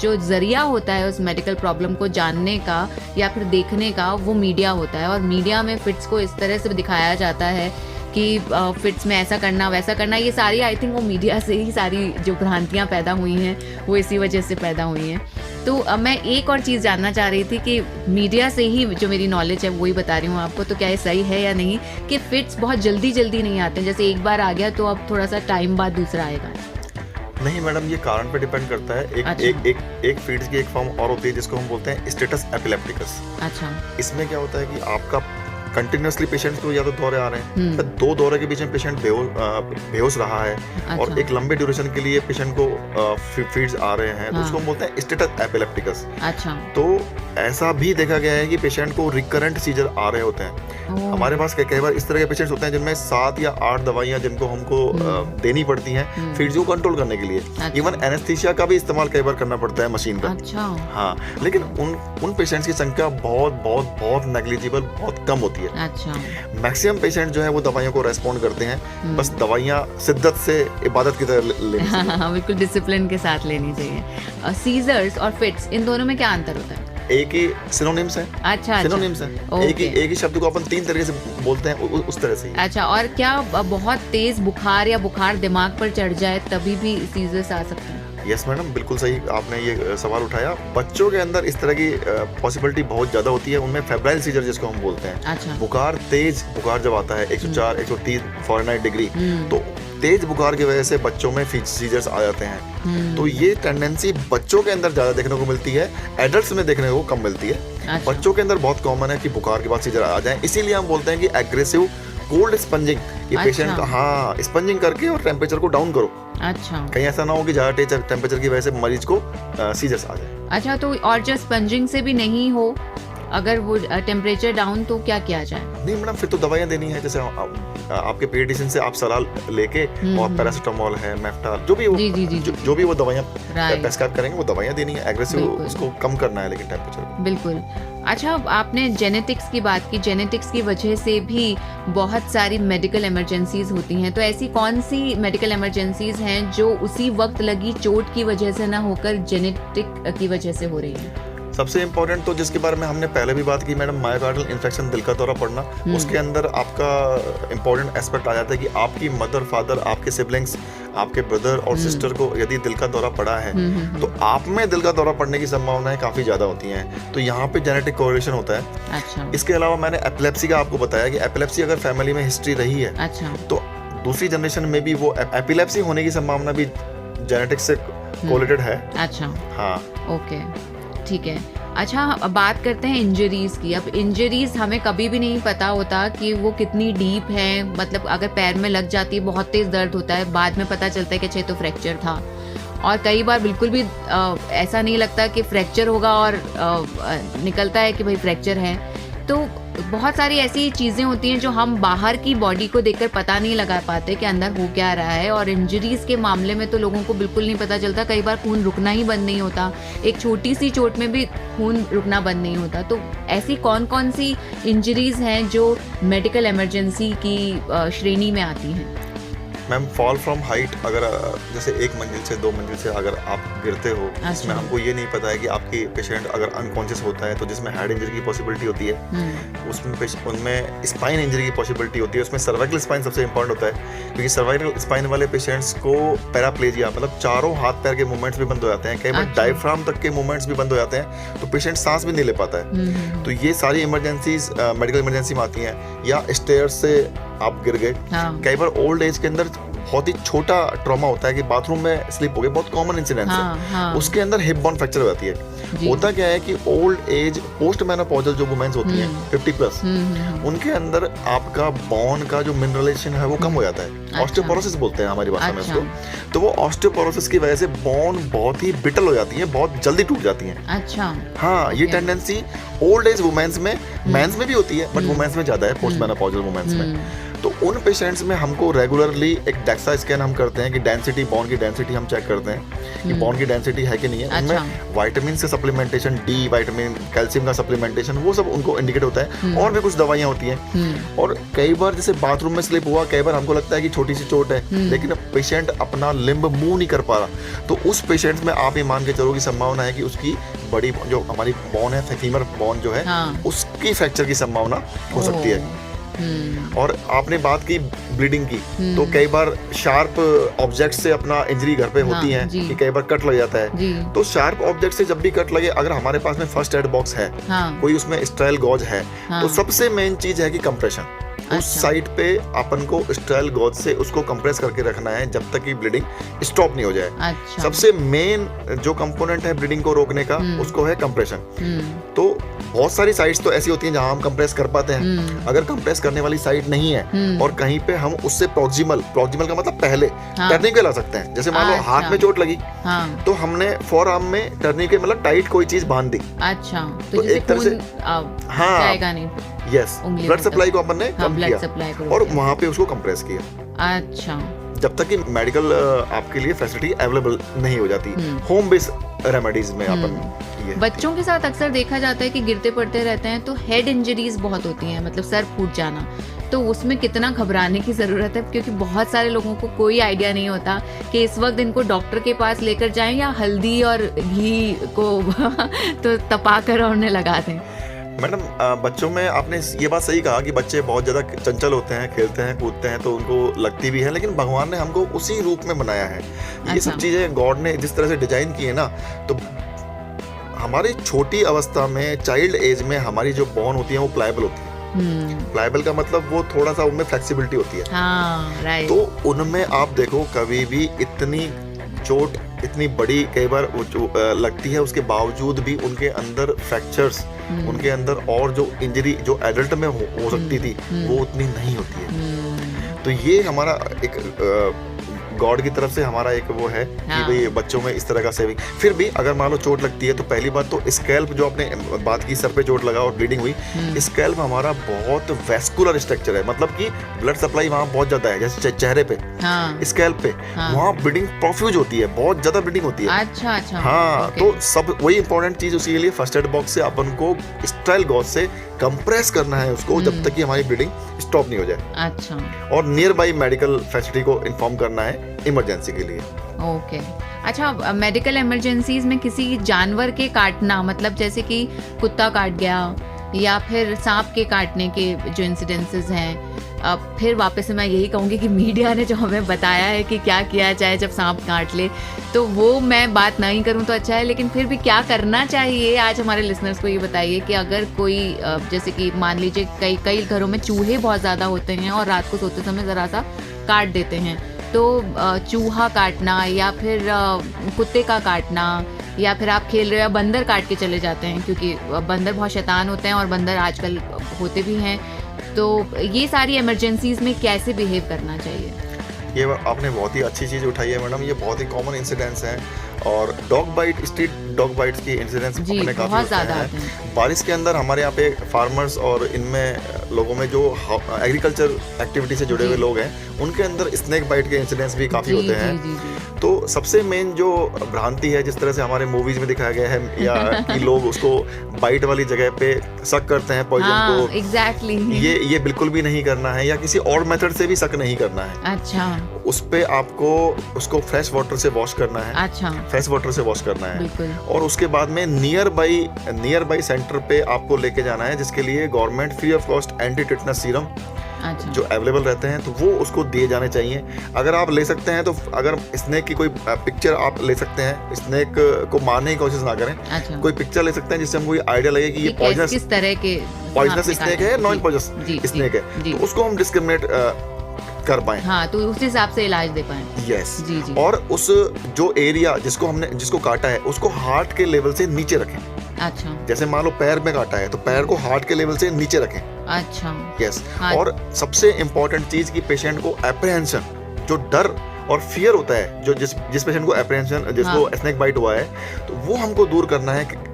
जो जरिया होता है उस मेडिकल प्रॉब्लम को जानने का या फिर देखने का, वो मीडिया होता है। और मीडिया में फिट्स को इस तरह से दिखाया जाता है कि फिट्स में ऐसा करना वैसा करना, ये सारी आई थिंक वो मीडिया से ही सारी जो भ्रांतियाँ पैदा हुई हैं वो इसी वजह से पैदा हुई हैं। तो मैं एक और चीज़ जानना चाह रही थी कि मीडिया से ही जो मेरी नॉलेज है वही बता रही हूँ आपको, तो क्या ये सही है या नहीं कि फिट्स बहुत जल्दी जल्दी नहीं आते, जैसे एक बार आ गया तो अब थोड़ा सा टाइम बाद दूसरा आएगा? नहीं मैडम, ये कारण पे डिपेंड करता है। एक फीड्स की एक फॉर्म और होती है जिसको हम बोलते हैं स्टेटस एपिलेप्टिकस। अच्छा। इसमें क्या होता है कि आपका कंटिन्यूसली पेशेंट को या तो दौरे आ रहे हैं, तो 2 दौरे के बीच में पेशेंट बेहोश रहा है। अच्छा। और एक लंबे ड्यूरेशन के लिए पेशेंट को फीड्स आ रहे हैं, तो उसको हम बोलते हैं स्टेटस एपिलेप्टिकस। अच्छा। तो ऐसा भी देखा गया है कि पेशेंट को रिकरेंट सीजर आ रहे होते हैं। हमारे पास कई बार इस तरह के पेशेंट्स होते हैं जिनमें 7 या 8 दवाइयां जिनको हमको देनी पड़ती हैं फीड्स को कंट्रोल करने के लिए। इवन एनेस्थीसिया का भी इस्तेमाल कई बार करना पड़ता है मशीन का। अच्छा। हाँ, लेकिन उन पेशेंट्स की संख्या बहुत नेग्लिजिबल, बहुत कम होती है। अच्छा। मैक्सिमम पेशेंट जो है वो दवाइयों को रेस्पॉन्ड करते हैं, बस दवाइयाँ शिद्दत से इबादत की तरह लेनी चाहिए। हाँ, बिल्कुल डिसिप्लिन के साथ लेनी चाहिए। सीजर्स और फिट्स, इन दोनों में क्या अंतर होता है? एक ही सिनोनिम्स है। अच्छा। सिनोनिम्स है। एक ही शब्द को अपन 3 तरीके से बोलते हैं, उस तरह से ही। अच्छा, और क्या बहुत तेज बुखार या बुखार दिमाग पर चढ़ जाए तभी भी सीजर्स आ सकते हैं? यस मैडम, बिल्कुल सही आपने ये सवाल उठाया। बच्चों के अंदर इस तरह की पॉसिबिलिटी बहुत ज़्यादा होती है। उनमें फेब्राइल सीजर जिसको हम बोलते हैं। अच्छा। बुखार, तेज बुखार जब आता है 104, 130 फ़ारेनहाइट डिग्री, तो तेज बुखार की वजह से बच्चों में सीजर्स आ जाते हैं। तो ये टेंडेंसी बच्चों के अंदर ज़्यादा देखने को मिलती है, एडल्ट्स में देखने को कम मिलती है। अच्छा। बच्चों के अंदर बहुत कॉमन है कि बुखार के बाद सीजर आ जाए, इसीलिए हम बोलते हैं कि एग्रेसिव कोल्ड स्पंजिंग, ये पेशेंट का, हाँ, स्पंजिंग करके और टेम्परेचर को डाउन करो। अच्छा। कहीं ऐसा ना हो कि ज़्यादा टेम्परेचर की वजह से मरीज को सीजर्स आ जाए। अच्छा, तो और जो स्पंजिंग से भी नहीं हो, अगर वो टेम्परेचर डाउन, तो क्या किया जाए? नहीं मैडम, फिर तो दवाइयाँ देनी है, जैसे आपके पीडियाट्रिशियन से आप सलाह लेके और पैरासीटामोल है, मेफ्टाल, जो भी जो भी वो दवाइयाँ प्रेस्क्राइब करेंगे वो दवाइयाँ देनी है। एग्रेसिव उसको कम करना है लेकिन टेम्परेचर को। बिल्कुल। अच्छा, आपने जेनेटिक्स की बात की, जेनेटिक्स की वजह से भी बहुत सारी मेडिकल इमरजेंसीज होती हैं, तो ऐसी कौन सी मेडिकल इमरजेंसीज हैं जो उसी वक्त लगी चोट की वजह से ना होकर जेनेटिक की वजह से हो रही है? सबसे इम्पोर्टेंट तो जिसके बारे में हमने पहले भी बात की मैडम, मायोकार्डियल इन्फेक्शन, दिल का दौरा पड़ना, उसके अंदर आपका इम्पोर्टेंट एस्पेक्ट आ जाता है कि आपकी मदर, फादर, आपके सिबलिंग्स, आपके ब्रदर और सिस्टर को यदि दिल का दौरा पड़ा है तो आप में दिल का दौरा पड़ने की संभावनाएं काफ़ी ज़्यादा होती हैं। तो यहाँ पे जेनेटिक कोरिलेशन होता है। अच्छा। इसके अलावा मैंने एपिलेप्सी का आपको बताया कि एपिलेप्सी अगर फैमिली में हिस्ट्री रही है, अच्छा, तो दूसरी जनरेशन में भी वो एपिलेप्सी होने की संभावना भी जेनेटिक्स से कोरिलेटेड है। अच्छा, हाँ, ओके, ठीक है। अच्छा, अब बात करते हैं इंजरीज की। अब इंजरीज हमें कभी भी नहीं पता होता कि वो कितनी डीप है, मतलब अगर पैर में लग जाती है बहुत तेज दर्द होता है, बाद में पता चलता है कि अच्छा तो फ्रैक्चर था, और कई बार बिल्कुल भी ऐसा नहीं लगता कि फ्रैक्चर होगा और निकलता है कि भाई फ्रैक्चर है। तो बहुत सारी ऐसी चीज़ें होती हैं जो हम बाहर की बॉडी को देखकर पता नहीं लगा पाते कि अंदर हो क्या रहा है, और इंजरीज के मामले में तो लोगों को बिल्कुल नहीं पता चलता। कई बार खून रुकना ही बंद नहीं होता, एक छोटी सी चोट में भी खून रुकना बंद नहीं होता। तो ऐसी कौन कौन सी इंजरीज हैं जो मेडिकल इमरजेंसी की श्रेणी में आती हैं? मैम, फॉल फ्रॉम हाइट, अगर जैसे 1 मंजिल से 2 मंजिल से अगर आप गिरते हो, जिसमें हमको ये नहीं पता है कि आपकी पेशेंट अगर अनकॉन्शियस होता है तो जिसमें हेड इंजरी की पॉसिबिलिटी होती है, उनमें स्पाइन इंजरी की पॉसिबिलिटी होती है, उसमें सर्वाइकल स्पाइन सबसे इंपॉर्टेंट होता है, क्योंकि सर्वाइकल स्पाइन वाले पेशेंट्स को पैराप्लेजिया, मतलब चारों हाथ पैर के मूवमेंट्स भी बंद हो जाते हैं, कई बार डायफ्राम तक के मूवमेंट्स भी बंद हो जाते हैं, तो पेशेंट सांस भी नहीं ले पाता है। तो ये सारी इमरजेंसीज मेडिकल इमरजेंसी में आती हैं। या स्टेयर्स से आप गिर गए, कई बार ओल्ड एज के अंदर बहुत ही छोटा ट्रॉमा होता है कि बाथरूम में स्लिप हो गई, बहुत कॉमन इंसिडेंट है, उसके अंदर हिप बोन फ्रैक्चर हो जाती है। होता क्या है कि ओल्ड एज पोस्ट मेनोपॉजल जो वुमेन्स होती हैं 50+, उनके अंदर आपका बोन का जो मिनरलाइजेशन है वो कम हो जाता है, ऑस्टियोपोरोसिस बोलते हैं हमारी भाषा में उसको। तो वो ऑस्टियोपोरोसिस की वजह से बोन बहुत ही ब्रिटल हो जाती है, बहुत जल्दी टूट जाती है। अच्छा, हाँ, ये टेंडेंसी ओल्ड एज वुमेन्स में, मेंस में भी होती है, बट वुमेन्स में ज्यादा है, पोस्ट मेनोपॉजल वुमेन्स में। तो उन पेशेंट्स में हमको रेगुलरली एक डेक्सा स्कैन हम करते हैं कि डेंसिटी, बोन की डेंसिटी हम चेक करते हैं कि बोन की डेंसिटी है कि नहीं है। उनमें विटामिन से सप्लीमेंटेशन, डी विटामिन, कैल्शियम का सप्लीमेंटेशन, वो सब उनको इंडिकेट होता है। और भी कुछ दवाइयाँ होती हैं। और कई बार जैसे बाथरूम में स्लिप हुआ, कई बार हमको लगता है कि छोटी सी चोट है, लेकिन पेशेंट अपना लिम्ब मूव नहीं कर पा रहा, तो उस पेशेंट में आप ये मान के चलो कि संभावना है कि उसकी बड़ी जो हमारी बोन है, फीमर बोन जो है, उसकी फ्रैक्चर की संभावना हो सकती है। और आपने बात की ब्लीडिंग की, तो कई बार शार्प ऑब्जेक्ट से अपना इंजरी घर पे होती है कि कई बार कट लग जाता है। तो शार्प ऑब्जेक्ट से जब भी कट लगे, अगर हमारे पास में फर्स्ट एड बॉक्स है, कोई उसमें स्टेराइल गॉज है, तो सबसे मेन चीज है कि कंप्रेशन। उस साइड पे अपन को स्टेराइल गॉज से उसको कंप्रेस करके रखना है जब तक कि ब्लीडिंग स्टॉप नहीं हो जाए। सबसे मेन जो कंपोनेंट है ब्लीडिंग को रोकने का, उसको है कंप्रेशन। तो बहुत सारी साइट्स तो ऐसी होती हैं जहां हम कंप्रेस कर पाते हैं। अगर कंप्रेस करने वाली साइट नहीं है और कहीं पे हम उससे प्रॉक्सिमल का मतलब पहले टर्निके ला सकते हैं। जैसे मान लो हाथ में चोट लगी, तो हमने फोर आर्म में टर्निके मतलब टाइट कोई चीज बांध दी। अच्छा, तो एक तरह से जाएगा नहीं। यस, ब्लड सप्लाई को अपन ने कम किया और वहां पे उसको कंप्रेस किया। अच्छा, जब तक कि मेडिकल आपके लिए फैसिलिटी अवेलेबल नहीं हो जाती, होम बेस्ड रेमेडीज में अपन। बच्चों के साथ अक्सर देखा जाता है कि गिरते पड़ते रहते हैं, तो हेड इंजरीज बहुत होती हैं, मतलब सर फूट जाना। तो उसमें कितना घबराने की ज़रूरत है, क्योंकि बहुत सारे लोगों को कोई आइडिया नहीं होता कि इस वक्त इनको डॉक्टर के पास लेकर जाएं या हल्दी और घी को तो तपा कर उन्हें लगा दें। मैडम, बच्चों में आपने ये बात सही कहा कि बच्चे बहुत ज़्यादा चंचल होते हैं, खेलते हैं, कूदते हैं, तो उनको लगती भी है, लेकिन भगवान ने हमको उसी रूप में बनाया है। ये सब चीज़ें गॉड ने जिस तरह से डिजाइन की है ना, तो हमारी छोटी अवस्था में, चाइल्ड एज में हमारी जो बोन होती है वो प्लायबल होती है। प्लायबल का मतलब वो थोड़ा सा उनमें फ्लेक्सिबिलिटी होती है। हाँ, राइट। तो उनमें आप देखो कभी भी इतनी चोट इतनी बड़ी कई बार लगती है, उसके बावजूद भी उनके अंदर फ्रैक्चर्स, उनके अंदर और जो इंजरी जो एडल्ट में हो सकती थी वो उतनी नहीं होती है। तो ये हमारा एक गॉड की तरफ से हमारा एक वो है कि भाई बच्चों में इस तरह का सेविंग। फिर भी अगर मान लो चोट लगती है तो पहली बात तो स्कैल्प, जो आपने बात की सर पे चोट लगा और ब्लीडिंग हुई, स्कैल्प हमारा बहुत वैस्कुलर स्ट्रक्चर है, मतलब कि ब्लड सप्लाई वहाँ बहुत ज्यादा है, जैसे चेहरे पे, स्कैल्प पे वहाँ ब्लीडिंग प्रोफ्यूज होती है, बहुत ज्यादा ब्लीडिंग होती है। अच्छा। हाँ, तो सब वही इंपॉर्टेंट चीज उसी के लिए फर्स्ट एड बॉक्स से अपन को स्टाइल गॉज से कंप्रेस करना है उसको जब तक कि हमारी ब्लीडिंग स्टॉप नहीं हो जाए। अच्छा। और नियर बाई मेडिकल फैसिलिटी को इन्फॉर्म करना है इमरजेंसी के लिए। ओके। अच्छा, मेडिकल इमरजेंसीज में किसी जानवर के काटना, मतलब जैसे कि कुत्ता काट गया या फिर सांप के काटने के जो इंसिडेंसेस हैं, फिर वापस से मैं यही कहूँगी कि मीडिया ने जो हमें बताया है कि क्या किया जाए जब सांप काट ले, तो वो मैं बात नहीं करूँ तो अच्छा है, लेकिन फिर भी क्या करना चाहिए आज हमारे लिसनर्स को ये बताइए कि अगर कोई जैसे कि मान लीजिए कई घरों में चूहे बहुत ज़्यादा होते हैं और रात को सोते समय ज़रा सा काट देते हैं, तो चूहा काटना या फिर कुत्ते का काटना, या फिर आप खेल रहे हो या बंदर काट के चले जाते हैं, क्योंकि बंदर बहुत शैतान होते हैं और बंदर आजकल होते भी हैं, तो ये सारी इमरजेंसीज में कैसे बिहेव करना चाहिए? ये आपने बहुत ही अच्छी चीज़ उठाई है मैडम, ये बहुत ही कॉमन इंसिडेंट्स हैं। और dog bite, street dog bites की इंसिडेंट्स अपने काफ़ी बहुत ज़्यादा आते हैं। बारिश के अंदर हमारे यहाँ पे फार्मर्स और इनमें लोगों में जो एग्रीकल्चर एक्टिविटी से जुड़े हुए लोग हैं, उनके अंदर स्नेक बाइट के इंसिडेंट्स भी काफ़ी होते हैं। तो सबसे मेन जो भ्रांति है, जिस तरह से हमारे मूवीज में दिखाया गया है, या कि लोग उसको बाइट वाली जगह पे शक करते हैं पॉइजन को, एग्जैक्टली ये बिल्कुल भी नहीं करना है, या किसी और मेथड से भी शक नहीं करना है। अच्छा। उस पे आपको उसको फ्रेश वाटर से वॉश करना है। अच्छा। फ्रेश वाटर से वॉश करना है, बिल्कुल। और उसके बाद में नियर बाई सेंटर पे आपको लेके जाना है, जिसके लिए government free of cost anti tetanus serum जो अवेलेबल रहते हैं, तो वो उसको दिए जाने चाहिए। अगर आप ले सकते हैं तो अगर स्नेक की कोई पिक्चर आप ले सकते हैं, स्नेक को मारने की कोशिश ना करें। अच्छा। कोई पिक्चर ले सकते हैं जिससे हमको ये आइडिया लगे कि ये पॉइजनस किस तरह के पॉइजनस स्नेक है, नॉन पॉइजनस स्नेक है, तो उसको हम डिस्क्रिमिनेट कर पाए। हाँ, तो उस हिसाब से इलाज दे पाए। यस। और उस जो एरिया जिसको काटा है उसको हार्ट के लेवल से नीचे रखें। अच्छा। जैसे मान लो पैर में काटा है तो पैर को हार्ट के लेवल से नीचे रखें। अच्छा। यस। और सबसे इम्पोर्टेंट चीज की पेशेंट को एप्रीहेंशन, जो डर और फियर होता है, जो जिस पेशेंट को एप्रीहेंशन, जिसको स्नेक बाइट हुआ है, तो वो हमको दूर करना है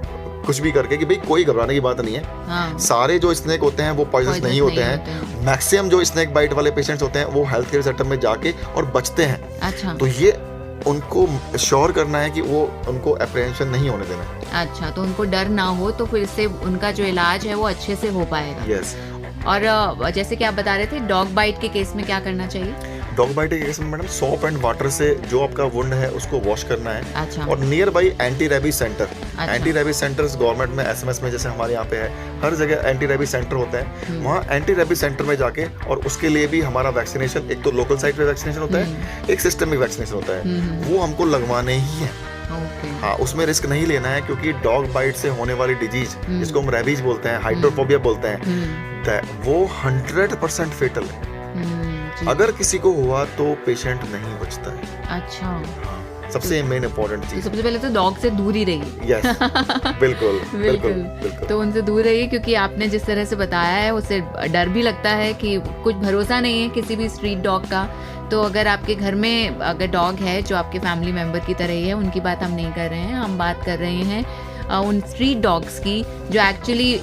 कुछ भी करके, कि भाई कोई घबराने की बात नहीं है। सारे जो स्नेक होते हैं वो पॉइजनस नहीं होते हैं। मैक्सिमम जो स्नेक बाइट वाले पेशेंट्स होते हैं वो हेल्थ केयर सेंटर में जाके और बचते हैं। अच्छा। तो ये उनको श्योर करना है कि वो उनको एप्रीहेंशन नहीं होने देना। अच्छा, तो उनको डर ना हो, तो फिर इससे उनका जो इलाज है वो अच्छे से हो पाएगा। यस। और जैसे कि आप बता रहे थे, डॉग बाइट के केस में क्या करना चाहिए? डॉग बाइट के केस में मैडम सॉप एंड वाटर से जो आपका वुंड है उसको वॉश करना है। अच्छा। और near by anti rabies centre, अच्छा। एंटी रेबीज सेंटर्स गवर्नमेंट में एसएमएस में जैसे हमारे यहाँ पे है, हर जगह एंटी रेबीज सेंटर होते हैं। वहाँ एंटी रेबीज सेंटर में जाके, और उसके लिए भी हमारा वैक्सीनेशन, एक तो लोकल साइट पे वैक्सीनेशन होता है, एक सिस्टमिक वैक्सीनेशन होता है, वो हमको लगवाने ही है। हाँ, उसमें रिस्क नहीं लेना है, क्योंकि डॉग बाइट से होने वाली डिजीज, जिसको हम रेबीज बोलते हैं, हाइड्रोफोबिया बोलते हैं, वो 100% फेटल है। अगर किसी को हुआ तो पेशेंट नहीं बचता है। अच्छा। हाँ, सबसे मेन इम्पोर्टेंट चीज। सबसे पहले तो डॉग से दूर ही रहिए। यस, बिल्कुल बिल्कुल। तो उनसे दूर रहिए, क्योंकि आपने जिस तरह से बताया है उससे डर भी लगता है कि कुछ भरोसा नहीं है किसी भी स्ट्रीट डॉग का। तो अगर आपके घर में अगर डॉग है जो आपके फैमिली मेंबर की तरह ही है, उनकी बात हम नहीं कर रहे हैं, हम बात कर रहे हैं उन स्ट्रीट डॉग्स की जो एक्चुअली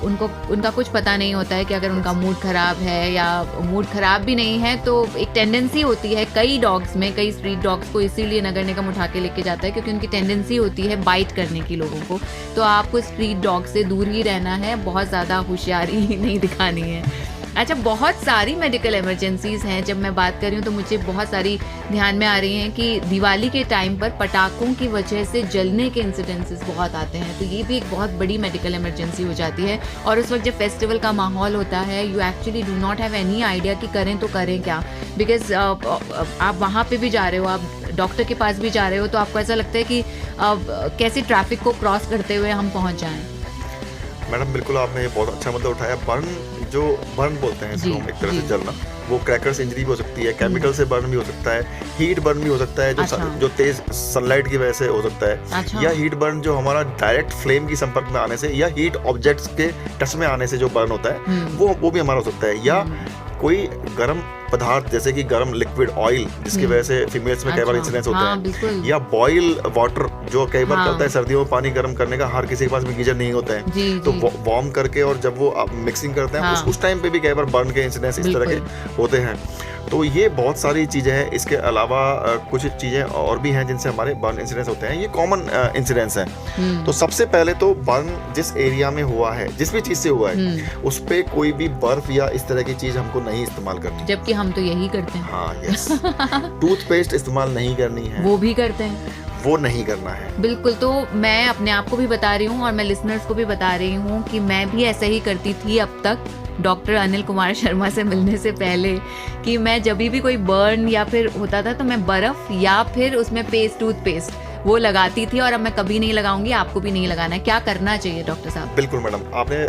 उनका कुछ पता नहीं होता है कि अगर उनका मूड ख़राब है या मूड ख़राब भी नहीं है, तो एक टेंडेंसी होती है कई डॉग्स में, कई स्ट्रीट डॉग्स को इसीलिए नगर निगम उठा के लेके जाता है क्योंकि उनकी टेंडेंसी होती है बाइट करने की लोगों को। तो आपको स्ट्रीट डॉग से दूर ही रहना है, बहुत ज़्यादा होशियारी नहीं दिखानी है। अच्छा, बहुत सारी मेडिकल इमरजेंसीज़ हैं। जब मैं बात कर रही हूँ तो मुझे बहुत सारी ध्यान में आ रही हैं कि दिवाली के टाइम पर पटाखों की वजह से जलने के इंसिडेंसेस बहुत आते हैं, तो ये भी एक बहुत बड़ी मेडिकल इमरजेंसी हो जाती है। और उस वक्त जब फेस्टिवल का माहौल होता है, you actually do not have any idea कि करें तो करें क्या, बिकॉज आप वहाँ पे भी जा रहे हो, आप डॉक्टर के पास भी जा रहे हो, तो आपको ऐसा लगता है कि कैसे ट्रैफिक को क्रॉस करते हुए हम पहुँच जाएँ। मैडम बिल्कुल, आपने ये बहुत अच्छा मुद्दा उठाया। बर्न जो बर्न बोलते हैं इसको हम एक तरह से जी। जलना, वो क्रैकर्स इंजरी भी हो सकती है, केमिकल से बर्न भी हो सकता है, हीट बर्न भी हो सकता है अच्छा। जो तेज सनलाइट की वजह से हो सकता है, अच्छा। या हीट बर्न जो हमारा डायरेक्ट फ्लेम की संपर्क में आने से या हीट ऑब्जेक्ट्स के टच में आने से जो बर्न होता है वो भी हमारा हो सकता है, या कोई गर्म पदार्थ जैसे कि गर्म लिक्विड ऑयल जिसकी वजह से फीमेल्स में कई बार इंसिडेंट्स होते हाँ, हैं, बिल्कुल। या बॉयल वाटर जो कई बार हाँ। करता है सर्दियों में पानी गर्म करने का, हर किसी के पास में गीजर नहीं होता है, जी, तो जी। वार्म करके और जब वो आप मिक्सिंग करते हैं हाँ। उस टाइम पे भी कई बार बर्न के इंसिडेंट्स इस तरह के होते हैं। तो ये बहुत सारी चीज़ें हैं, इसके अलावा कुछ चीज़ें और भी हैं जिनसे हमारे बर्न इंसिडेंट्स होते हैं, ये कॉमन इंसिडेंट्स हैं। तो सबसे पहले तो बर्न जिस एरिया में हुआ है, जिस भी चीज़ से हुआ है, उस पे कोई भी बर्फ या इस तरह की चीज़ हमको नहीं इस्तेमाल करनी। जबकि हम तो यही करते हैं। हाँ, यस। टूथपेस्ट इस्तेमाल नहीं करनी है, वो भी करते हैं, वो नहीं करना है। बिल्कुल। तो मैं अपने आप को भी बता रही हूँ और मैं लिसनर्स को भी बता रही हूँ कि मैं भी ऐसा ही करती थी अब तक, डॉक्टर अनिल कुमार शर्मा से मिलने से पहले, कि मैं जब भी कोई बर्न या फिर होता था तो मैं बर्फ या फिर उसमें टूथपेस्ट वो लगाती थी, और अब मैं कभी नहीं लगाऊंगी, आपको भी नहीं लगाना है। क्या करना चाहिए डॉक्टर साहब? बिल्कुल मैडम, आपने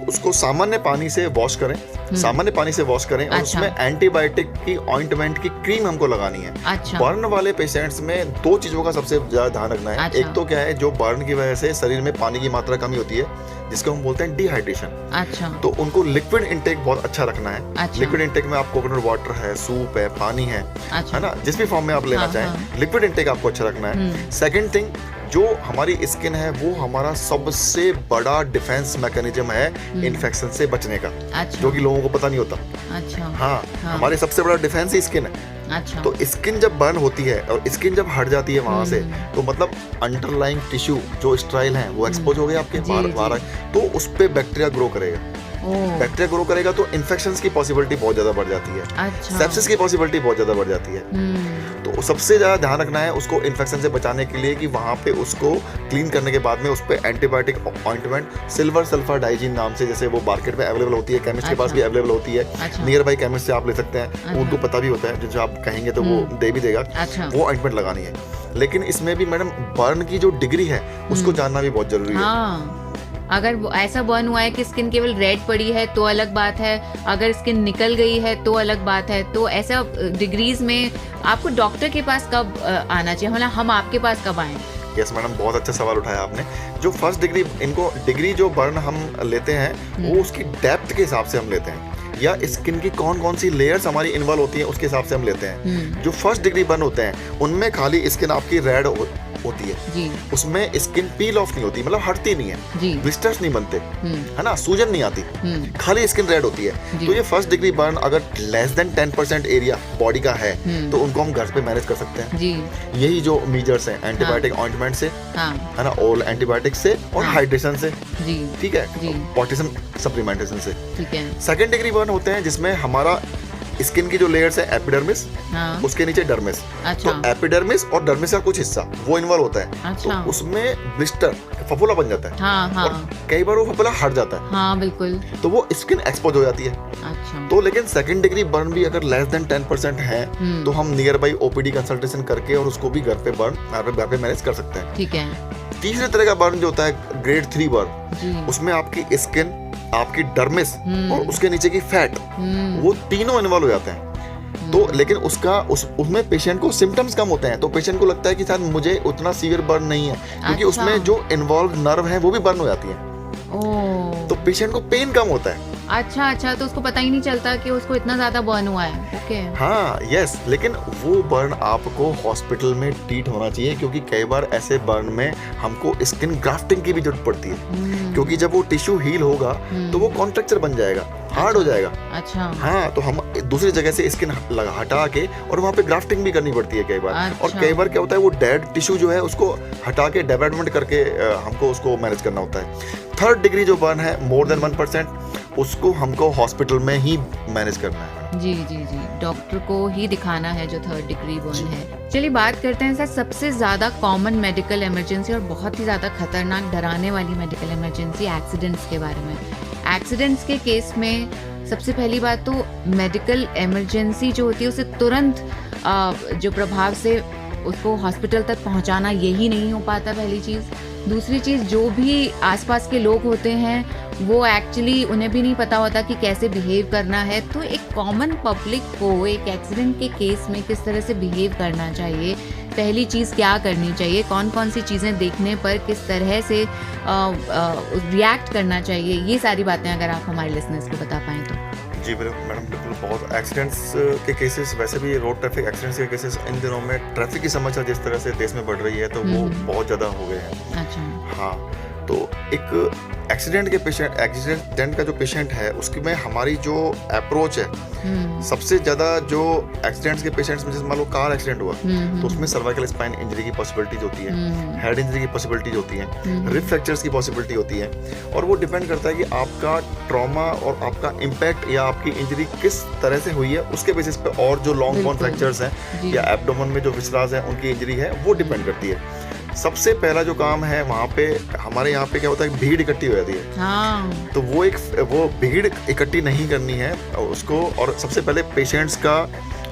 उसको सामान्य पानी से वॉश करें, सामान्य पानी से वॉश करें, और अच्छा। उसमें एंटीबायोटिक की ऑइंटमेंट की क्रीम हमको लगानी है। अच्छा। बर्न वाले पेशेंट्स में दो चीजों का सबसे ज्यादा ध्यान रखना है। अच्छा। एक तो क्या है, जो बर्न की वजह से शरीर में पानी की मात्रा कमी होती है, जिसको हम बोलते हैं डिहाइड्रेशन। अच्छा। तो उनको लिक्विड इंटेक बहुत अच्छा रखना है। अच्छा। लिक्विड इंटेक में आप कोकोनट वाटर है, सूप है, पानी है, अच्छा। है ना, जिस भी फॉर्म में आप लेना हाँ, चाहें, लिक्विड इंटेक आपको अच्छा रखना है। सेकंड थिंग, जो हमारी स्किन है वो हमारा सबसे बड़ा डिफेंस मैकेनिज्म है इन्फेक्शन से बचने का, अच्छा। जो कि लोगों को पता नहीं होता। अच्छा। हाँ, हाँ। हमारे सबसे बड़ा डिफेंस ही स्किन है। अच्छा। तो स्किन जब बर्न होती है और स्किन जब हट जाती है वहां से, तो मतलब अंडरलाइंग टिश्यू जो स्ट्राइल है वो एक्सपोज हो गए आपके बाहर, तो उस पे बैक्टीरिया ग्रो करेगा। बैक्टीरिया ग्रो करेगा तो इन्फेक्शंस की पॉसिबिलिटी बहुत ज्यादा बढ़ जाती है। अच्छा। सेप्सिस की पॉसिबिलिटी बहुत ज्यादा बढ़ जाती है। तो सबसे ज्यादा ध्यान रखना है उसको इन्फेक्शन से बचाने के लिए कि वहां पे उसको क्लीन करने के बाद में उस पे antibiotic ointment, silver sulphur Digene नाम से, जैसे वो मार्केट में अवेलेबल होती है, केमिस्ट के पास भी अवेलेबल होती है, अच्छा। नियर बाई केमिस्ट से आप ले सकते हैं, उनको पता भी होता है, जो आप कहेंगे तो वो दे भी देगा। अच्छा। वो ऑइंटमेंट लगानी है। लेकिन इसमें भी मैडम बर्न की जो डिग्री है उसको जानना भी बहुत जरूरी है। हाँ। अगर ऐसा बर्न हुआ है कि स्किन केवल रेड पड़ी है तो अलग बात है, अगर स्किन निकल गई है तो अलग बात है। तो ऐसा डिग्रीज में आपको डॉक्टर के पास कब आना चाहिए, मतलब हम आपके पास कब आए? यस मैडम, बहुत अच्छा सवाल उठाया आपने। जो फर्स्ट डिग्री, इनको डिग्री जो बर्न हम लेते हैं वो उसकी डेप्थ के हिसाब से हम लेते हैं, या स्किन की कौन कौन सी लेयर्स हमारी इन्वॉल्व होती हैं उसके हिसाब से हम लेते हैं। जो फर्स्ट डिग्री बर्न होते हैं उनमें खाली स्किन आपकी रेड होती है जी। उसमें स्किन पील ऑफ नहीं होती, मतलब हटती नहीं है जी। ब्लिस्टर्स नहीं बनते, है ना, सूजन नहीं आती, खाली स्किन रेड होती है। जी। तो ये फर्स्ट डिग्री बर्न अगर लेस देन 10% एरिया बॉडी का है तो उनको हम घर पे मैनेज कर सकते हैं। जी। यही जो मेजर्स हैं, एंटीबायोटिक ऑइंटमेंट से, हाँ। है ना, ओरल एंटीबायोटिक से और हाइड्रेशन से, जी। ठीक है, जी। पोटेशियम सप्लीमेंटेशन से। ठीक है। सेकंड डिग्री बर्न होते हैं जिसमें हमारा स्किन की जो लेयर्स है एपिडर्मिस, हाँ। उसके नीचे डर्मिस, अच्छा। तो एपिडर्मिस और डर्मिस का कुछ हिस्सा वो इन्वॉल्व होता है। अच्छा। तो उसमें ब्लिस्टर, फफूला बन जाता है। हाँ, हाँ। और कई बार वो फफूला हट जाता है, हाँ, बिल्कुल। तो वो स्किन एक्सपोज हो जाती है। अच्छा। तो लेकिन सेकंड डिग्री बर्न भी अगर लेस देन 10% है तो हम नियर बाई ओपीडी कंसल्टेशन करके और उसको भी घर पे मैनेज कर सकते हैं। ठीक है। तीसरे तरह का बर्न जो होता है ग्रेड 3 बर्न, जी। उसमें आपकी स्किन, आपकी डर्मिस और उसके नीचे की फैट, वो तीनों इन्वॉल्व हो जाते हैं। तो लेकिन उसमें पेशेंट को सिम्टम्स कम होते हैं, तो पेशेंट को लगता है कि शायद मुझे उतना सीवियर बर्न नहीं है, क्योंकि अच्छा। उसमें जो इन्वॉल्व नर्व है वो भी बर्न हो जाती है, ओह। तो पेशेंट को पेन कम होता है। अच्छा, अच्छा। तो उसको पता ही नहीं चलता कि उसको इतना ज्यादा बर्न हुआ है। ओके। हाँ, यस। लेकिन वो बर्न आपको हॉस्पिटल में ट्रीट होना चाहिए, क्योंकि कई बार ऐसे बर्न में हमको स्किन ग्राफ्टिंग की भी जरूरत पड़ती है, क्योंकि जब वो टिश्यू हील होगा तो वो कॉन्ट्रैक्चर बन जाएगा, हार्ड हो जाएगा। अच्छा। हाँ, तो हम दूसरी जगह से स्किन हटा के और वहाँ पे ग्राफ्टिंग भी करनी पड़ती है कई बार। अच्छा। और कई बार क्या होता है, वो डेड टिश्यू जो है उसको हटा के डेवलपमेंट करके हमको उसको मैनेज करना होता है। थर्ड डिग्री जो बर्न है मोर देन 1%, उसको हमको हॉस्पिटल में ही मैनेज करना है। जी, जी, जी। डॉक्टर को ही दिखाना है जो थर्ड डिग्री बर्न है। चलिए बात करते हैं सर, सबसे ज्यादा कॉमन मेडिकल इमरजेंसी और बहुत ही ज्यादा खतरनाक, डराने वाली मेडिकल इमरजेंसी एक्सीडेंट्स के बारे में। एक्सीडेंट्स के केस में सबसे पहली बात तो मेडिकल इमरजेंसी जो होती है उसे तुरंत जो प्रभाव से उसको हॉस्पिटल तक पहुंचाना, यही नहीं हो पाता, पहली चीज़। दूसरी चीज़, जो भी आसपास के लोग होते हैं वो एक्चुअली उन्हें भी नहीं पता होता कि कैसे बिहेव करना है। तो एक कॉमन पब्लिक को एक एक्सीडेंट के केस में किस तरह से बिहेव करना चाहिए, पहली चीज़ क्या करनी चाहिए, कौन कौन सी चीज़ें देखने पर किस तरह से रिएक्ट करना चाहिए, ये सारी बातें अगर आप हमारे लिसनर्स को बता पाएँ तो। जी मैडम, बिल्कुल। बहुत एक्सीडेंट्स के केसेस, वैसे भी रोड ट्रैफिक एक्सीडेंट्स के केसेस इन दिनों में ट्रैफिक की समस्या जिस तरह से देश में बढ़ रही है, तो वो बहुत ज़्यादा हो गए हैं। अच्छा। हाँ, तो एक एक्सीडेंट का जो पेशेंट है उसकी में हमारी जो अप्रोच है, सबसे ज़्यादा जो एक्सीडेंट्स के पेशेंट्स में, जैसे मान लो कार एक्सीडेंट हुआ तो उसमें सर्वाइकल स्पाइन इंजरी की पॉसिबिलिटीज होती है, हेड इंजरी की पॉसिबिलिटीज होती है, रिब फ्रैक्चर्स की पॉसिबिलिटी होती है। और वो डिपेंड करता है कि आपका ट्रॉमा और आपका इम्पैक्ट या आपकी इंजरी किस तरह से हुई है, उसके बेसिस पे। और जो लॉन्ग बोन फ्रैक्चर्स हैं या एब्डोमेन में जो विसराज हैं उनकी इंजरी है, वो डिपेंड करती है। सबसे पहला जो काम है वहाँ पे, हमारे यहाँ पे क्या होता है, भीड़ इकट्ठी हो जाती है। हाँ। तो वो भीड़ इकट्ठी नहीं करनी है उसको। और सबसे पहले पेशेंट्स का,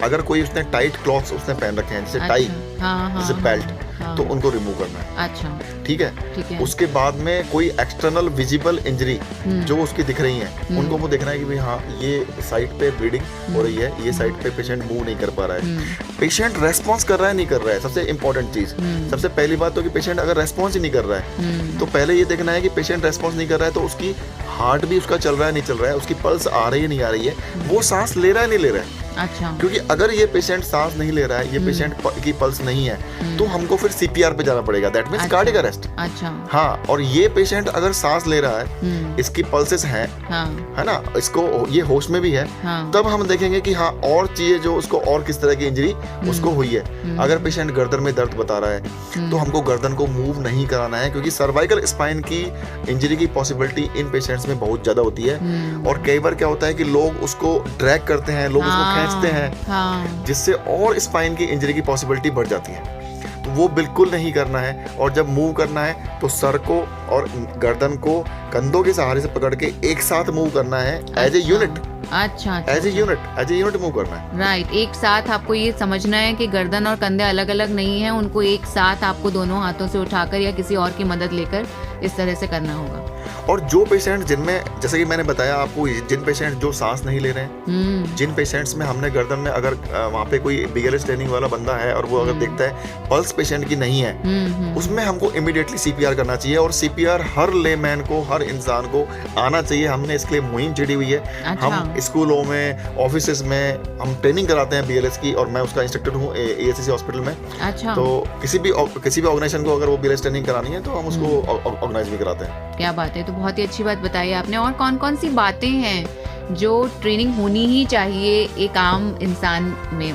अगर कोई उसने टाइट क्लॉथ्स उसने पहन रखे हैं, जैसे टाई, जैसे बेल्ट, तो उनको रिमूव करना है। अच्छा, ठीक है। उसके बाद में कोई एक्सटर्नल विजिबल इंजरी जो उसकी दिख रही है, उनको वो देखना है कि भाई हाँ, ये साइड पे ब्लीडिंग हो रही है, ये साइड पे पेशेंट मूव नहीं कर पा रहा है, पेशेंट रेस्पॉन्स कर रहा है नहीं कर रहा है। सबसे इंपॉर्टेंट चीज, सबसे पहली बात तो कि पेशेंट अगर रेस्पॉन्स ही नहीं कर रहा है, तो पहले ये देखना है कि पेशेंट रेस्पॉन्स नहीं कर रहा है, तो उसकी हार्ट भी उसका चल रहा है नहीं चल रहा है, उसकी पल्स आ रही है नहीं आ रही है, वो सांस ले रहा है नहीं ले रहा है। अच्छा। क्योंकि अगर ये पेशेंट सांस नहीं ले रहा है, ये पेशेंट की पल्स नहीं है, तो हमको फिर सीपीआर पे जाना पड़ेगा, दैट मींस कार्डियक अरेस्ट। अच्छा। हाँ, और ये पेशेंट अगर सांस ले रहा है, इसकी पल्सेस हैं, है ना, इसको ये होश में भी है, तब हम देखेंगे कि हाँ, और चीजें जो उसको और किस तरह की इंजरी उसको हुई है। अगर पेशेंट गर्दन में दर्द बता रहा है, तो हमको गर्दन को मूव नहीं कराना है, क्योंकि सर्वाइकल स्पाइन की इंजरी की पॉसिबिलिटी इन पेशेंट्स में बहुत ज्यादा होती है। और कई बार क्या होता है कि लोग उसको ड्रैग करते हैं, लोग उसको खींचते हैं, जिससे और स्पाइन की इंजरी की पॉसिबिलिटी बढ़ जाती है। तो वो बिल्कुल नहीं करना है। और जब मूव करना है तो सर को और गर्दन को कंधों के सहारे से पकड़ के एक साथ मूव करना है, एज ए यूनिट। अच्छा। एज ए यूनिट मूव करना है। राइट। एक साथ आपको ये समझना है कि गर्दन और कंधे अलग अलग नहीं है, उनको एक साथ आपको दोनों हाथों से उठाकर या किसी और की मदद लेकर इस तरह से करना होगा। और जो पेशेंट जिनमें, जैसे कि मैंने बताया आपको, जिन पेशेंट जो सांस नहीं ले रहे हैं, जिन पेशेंट्स में हमने गर्दन में, अगर वहाँ पे कोई BLS ट्रेनिंग वाला बंदा है और वो अगर देखता है पल्स पेशेंट की नहीं है, उसमें हमको इमीडिएटली CPR करना चाहिए। और CPR हर लेमैन को, हर इंसान को आना चाहिए। हमने इसके लिए मुहिम छेड़ी हुई है। अच्छा। हम स्कूलों में, ऑफिस में हम ट्रेनिंग कराते हैं BLS की, और मैं उसका इंस्ट्रक्टर हूँ ASCC हॉस्पिटल में। अच्छा। तो किसी भी ऑर्गेनाइजेशन को अगर वो BLS ट्रेनिंग करानी है तो हम उसको ऑर्गेनाइज भी कराते हैं। क्या बात है, तो बहुत ही अच्छी बात बताई आपने। और कौन कौन सी बातें हैं जो ट्रेनिंग होनी ही चाहिए एक आम इंसान में,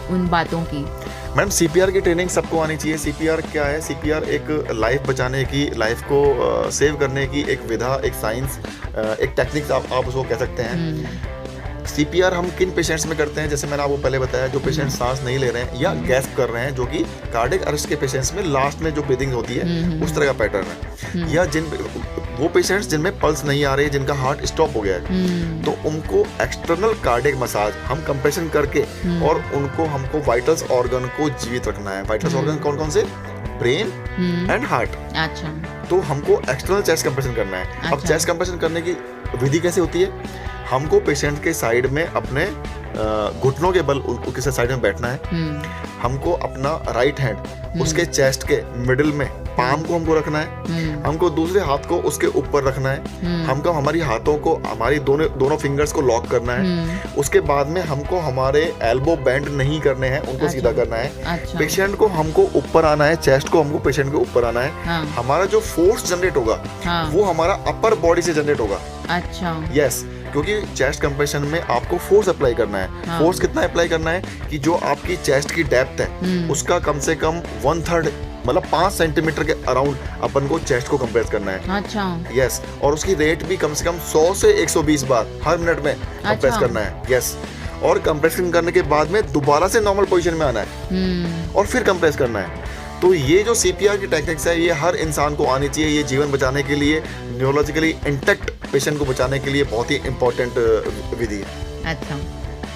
उन बातों की? मैडम, CPR की ट्रेनिंग सबको आनी चाहिए। CPR क्या है? CPR एक लाइफ बचाने की, लाइफ को सेव करने की एक विधा, एक साइंस, एक टेक्निक्स आप उसको कह सकते हैं। CPR हम किन पेशेंट्स में करते हैं? जैसे मैंने आपको पहले बताया, जो पेशेंट सांस नहीं ले रहे हैं या गैस्प कर रहे हैं, जो कि कार्डियक अरेस्ट के पेशेंट्स में लास्ट में जो ब्रीदिंग होती है, उस तरह का पैटर्न है। या वो पेशेंट्स जिनमें पल्स नहीं आ रही है, जिनका हार्ट स्टॉप हो गया है, तो उनको एक्सटर्नल कार्डियक मसाज हम कंप्रेशन करके, और उनको हमको वाइटल्स ऑर्गन को जीवित रखना है। वाइटल्स ऑर्गन कौन कौन से? Brain and heart. अच्छा। तो हमको एक्सटर्नल चेस्ट कंप्रेशन करना है। अच्छा। अब चेस्ट कंप्रेशन करने की विधि कैसे होती है? हमको पेशेंट के साइड में अपने घुटनों के बल उसके साइड में बैठना है। हमको अपना राइट हैंड उसके चेस्ट के मिडिल में, पाम को हमको रखना है। हमको दूसरे हाथ को उसके ऊपर रखना है। हमको हमारी हाथों को, हमारी दोनों फिंगर्स को लॉक करना है। उसके बाद में हमको हमारे एल्बो बेंड नहीं करने हैं, उनको अच्छा। सीधा करना है। अच्छा। पेशेंट को हमको ऊपर आना है, चेस्ट को हमको पेशेंट के ऊपर आना है। हाँ। हमारा जो फोर्स जनरेट होगा, वो हमारा अपर बॉडी से जनरेट होगा। अच्छा। यस, क्योंकि चेस्ट कंप्रेशन में आपको फोर्स अप्लाई करना है। हाँ। फोर्स कितना अप्लाई करना है कि जो आपकी चेस्ट की डेप्थ है, उसका कम से कम 1/3, मतलब 5 सेंटीमीटर के अराउंड अपन को चेस्ट को कंप्रेस करना है। अच्छा। यस, और उसकी रेट भी कम से कम 100 से 120 बार हर मिनट में कंप्रेस करना है। यस, और कंप्रेशन करने के बाद में दोबारा से नॉर्मल पोजीशन में आना है और फिर कंप्रेस करना है। तो ये जो CPR की टेक्निक्स है, ये हर इंसान को आनी चाहिए। ये जीवन बचाने के लिए, न्यूरोलॉजिकली इंटैक्ट पेशेंट को बचाने के लिए बहुत ही इम्पोर्टेंट विधि है। अच्छा,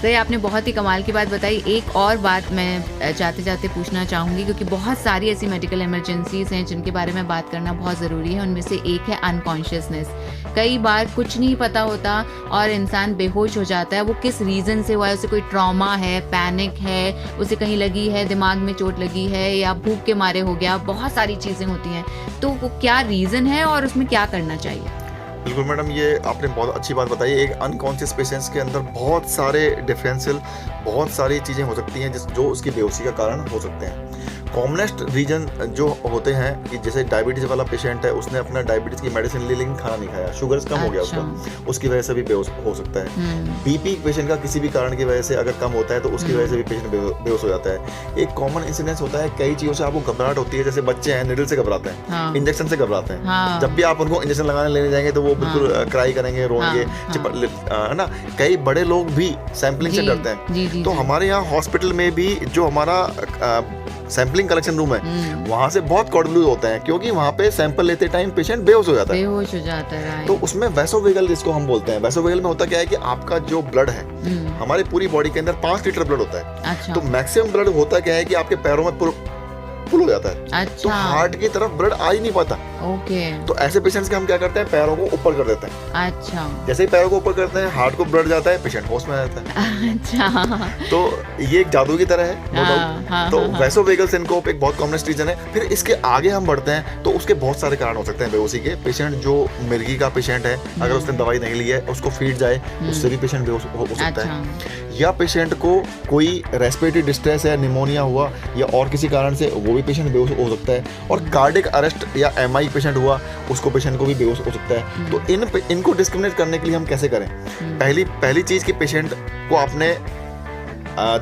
तो ये आपने बहुत ही कमाल की बात बताई। एक और बात मैं जाते जाते पूछना चाहूँगी, क्योंकि बहुत सारी ऐसी मेडिकल इमरजेंसीज़ हैं जिनके बारे में बात करना बहुत ज़रूरी है। उनमें से एक है अनकॉन्शियसनेस। कई बार कुछ नहीं पता होता और इंसान बेहोश हो जाता है। वो किस रीज़न से हुआ है, उसे कोई ट्रॉमा है, पैनिक है, उसे कहीं लगी है, दिमाग में चोट लगी है, या भूख के मारे हो गया, बहुत सारी चीज़ें होती हैं। तो वो क्या रीज़न है और उसमें क्या करना चाहिए? बिल्कुल मैडम, ये आपने बहुत अच्छी बात बताई। एक अनकॉन्शियस पेशेंट्स के अंदर बहुत सारे डिफरेंशियल, बहुत सारी चीज़ें हो सकती हैं जो उसकी बेहोशी का कारण हो सकते हैं। कॉमनेस्ट रीजन जो होते हैं कि जैसे डायबिटीज़ वाला पेशेंट है, उसने अपना डायबिटीज़ की मेडिसिन ली लेकिन खाना नहीं खाया, शुगर्स कम हो गया उसका, उसकी वजह से भी बेहोश हो सकता है। बीपी पेशेंट का किसी भी कारण की वजह से अगर कम होता है तो उसकी वजह से भी पेशेंट बेहोश हो जाता है। एक कॉमन इंसिडेंस होता है, कई चीज़ों से आपको घबराहट होती है, जैसे बच्चे हैं निडल से घबराते हैं, इंजेक्शन से घबराते हैं। जब भी आप उनको इंजेक्शन लगाने लेने जाएंगे तो वो बिल्कुल क्राई करेंगे, रोएंगे, है ना। कई बड़े लोग भी सैंपलिंग से डरते हैं। तो हमारे यहाँ हॉस्पिटल में भी जो हमारा सैंपलिंग कलेक्शन रूम है, वहाँ से बहुत कॉर्डलूज होते हैं, क्योंकि वहाँ पे सैंपल लेते टाइम पेशेंट बेहोश हो जाता है। तो उसमें वैसोवेगल जिसको हम बोलते हैं, वैसोवेगल में होता क्या है कि आपका जो ब्लड है, हमारी पूरी बॉडी के अंदर 5 लीटर ब्लड होता है। अच्छा। तो मैक्सिमम ब्लड होता क्या है कि आपके पैरों में फुल हो जाता है। अच्छा। तो हार्ट की तरफ ब्लड आ ही नहीं पाता। ओके। तो ऐसे पेशेंट्स के हम क्या करते हैं, पैरों को ऊपर कर देते हैं। अच्छा। जैसे ही पैरों को ऊपर करते हैं, हार्ट को ब्लड जाता है, पेशेंट होश में आ जाता है। अच्छा। तो ये एक जादू की तरह है, नो डाउट। तो वैसोवेगल सिनकोप एक बहुत कॉमन रीजन है। फिर इसके आगे हम बढ़ते हैं तो उसके बहुत सारे कारण हो सकते हैं बेहोशी के। पेशेंट जो मिर्गी का पेशेंट है, अगर उसने दवाई नहीं ली है, उसको फीड जाए, उससे भी पेशेंट बेहोश हो सकता है। या पेशेंट को कोई रेस्पिरेटरी डिस्ट्रेस है, निमोनिया हुआ, या और किसी कारण से वो भी पेशेंट बेहोश हो सकता है। और कार्डियक अरेस्ट या एमआई पेशेंट हुआ, उसको पेशेंट को भी बेहोश हो सकता है। तो इनको डिस्क्रिमिनेट करने के लिए हम कैसे करें? पहली चीज कि पेशेंट को आपने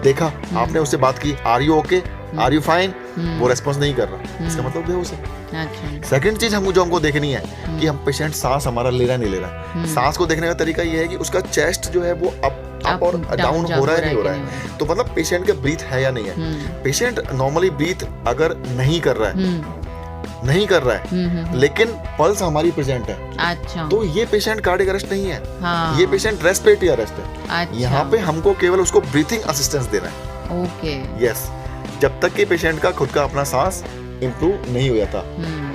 देखा, आपने उससे बात की, are you okay, are you fine, वो रेस्पॉन्स नहीं कर रहा, इसका मतलब बेहोश है। सेकंड चीज हमको देखनी है कि हम पेशेंट सांस हमारा ले रहा है नहीं ले रहा। सांस को देखने का तरीका ये है कि उसका चेस्ट जो है वो अप और डाउन हो रहा है नहीं हो रहा है। तो मतलब पेशेंट का ब्रीथ है या नहीं है। पेशेंट नॉर्मली ब्रीथ अगर नहीं कर रहा है, लेकिन पल्स हमारी प्रेजेंट है, अच्छा, तो ये पेशेंट कार्डियक अरेस्ट नहीं है। हाँ। ये पेशेंट रेस्पिरेटरी अरेस्ट है। अच्छा। यहाँ पे हमको केवल उसको ब्रीथिंग असिस्टेंस देना है। ओके। यस, जब तक कि पेशेंट का खुद का अपना सांस इम्प्रूव नहीं हो जाता।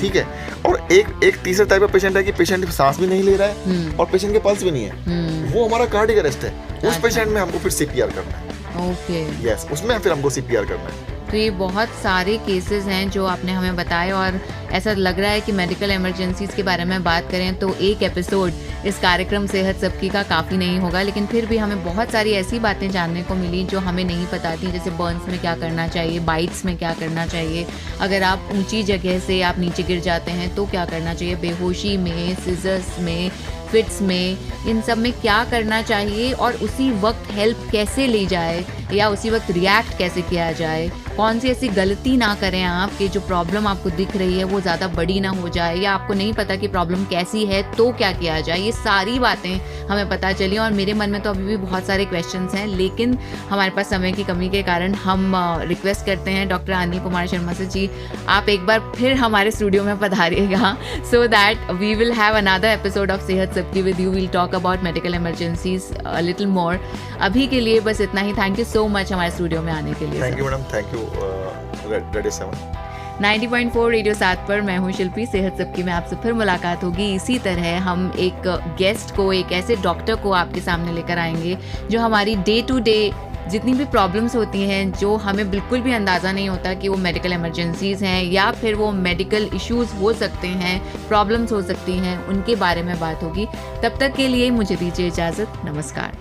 ठीक है। और एक तीसरा टाइप का पेशेंट है कि पेशेंट सांस भी नहीं ले रहा है और पेशेंट के पल्स भी नहीं है, वो हमारा कार्डियक अरेस्ट है। उस पेशेंट में हमको फिर सीपीआर करना है। ओके। यस, उसमें फिर हमको सीपीआर करना है। तो ये बहुत सारे केसेस हैं जो आपने हमें बताए, और ऐसा लग रहा है कि मेडिकल इमरजेंसीज के बारे में बात करें तो एक एपिसोड इस कार्यक्रम सेहत सबकी का काफ़ी नहीं होगा। लेकिन फिर भी हमें बहुत सारी ऐसी बातें जानने को मिली जो हमें नहीं पता थी, जैसे बर्न्स में क्या करना चाहिए, बाइट्स में क्या करना चाहिए, अगर आप ऊंची जगह से आप नीचे गिर जाते हैं तो क्या करना चाहिए, बेहोशी में, सीजर्स में, फिट्स में, इन सब में क्या करना चाहिए, और उसी वक्त हेल्प कैसे ली जाए या उसी वक्त रिएक्ट कैसे किया जाए, कौन सी ऐसी गलती ना करें आप कि जो प्रॉब्लम आपको दिख रही है वो ज़्यादा बड़ी ना हो जाए, या आपको नहीं पता कि प्रॉब्लम कैसी है तो क्या किया जाए। ये सारी बातें हमें पता चली, और मेरे मन में तो अभी भी बहुत सारे क्वेश्चंस हैं, लेकिन हमारे पास समय की कमी के कारण हम रिक्वेस्ट करते हैं डॉक्टर अनिल कुमार शर्मा से, जी आप एक बार फिर हमारे स्टूडियो में पधारिएगा, so that we will have another episode of Sehat Sabki with you. Will talk about medical emergencies a little more. अभी के लिए बस इतना ही। थैंक यू सो मच हमारे स्टूडियो में आने के लिए। Thank you madam, thank you. Radio 7 90.4 radio 7 पर मैं हूँ शिल्पी। सेहत सबकी में आपसे फिर मुलाकात होगी। इसी तरह हम एक गेस्ट को, एक ऐसे डॉक्टर को आपके सामने लेकर आएंगे जो हमारी डे टू डे जितनी भी प्रॉब्लम्स होती हैं, जो हमें बिल्कुल भी अंदाज़ा नहीं होता कि वो मेडिकल इमरजेंसीज़ हैं या फिर वो मेडिकल इश्यूज़ हो सकते हैं, प्रॉब्लम्स हो सकती हैं, उनके बारे में बात होगी। तब तक के लिए मुझे दीजिए इजाज़त। नमस्कार।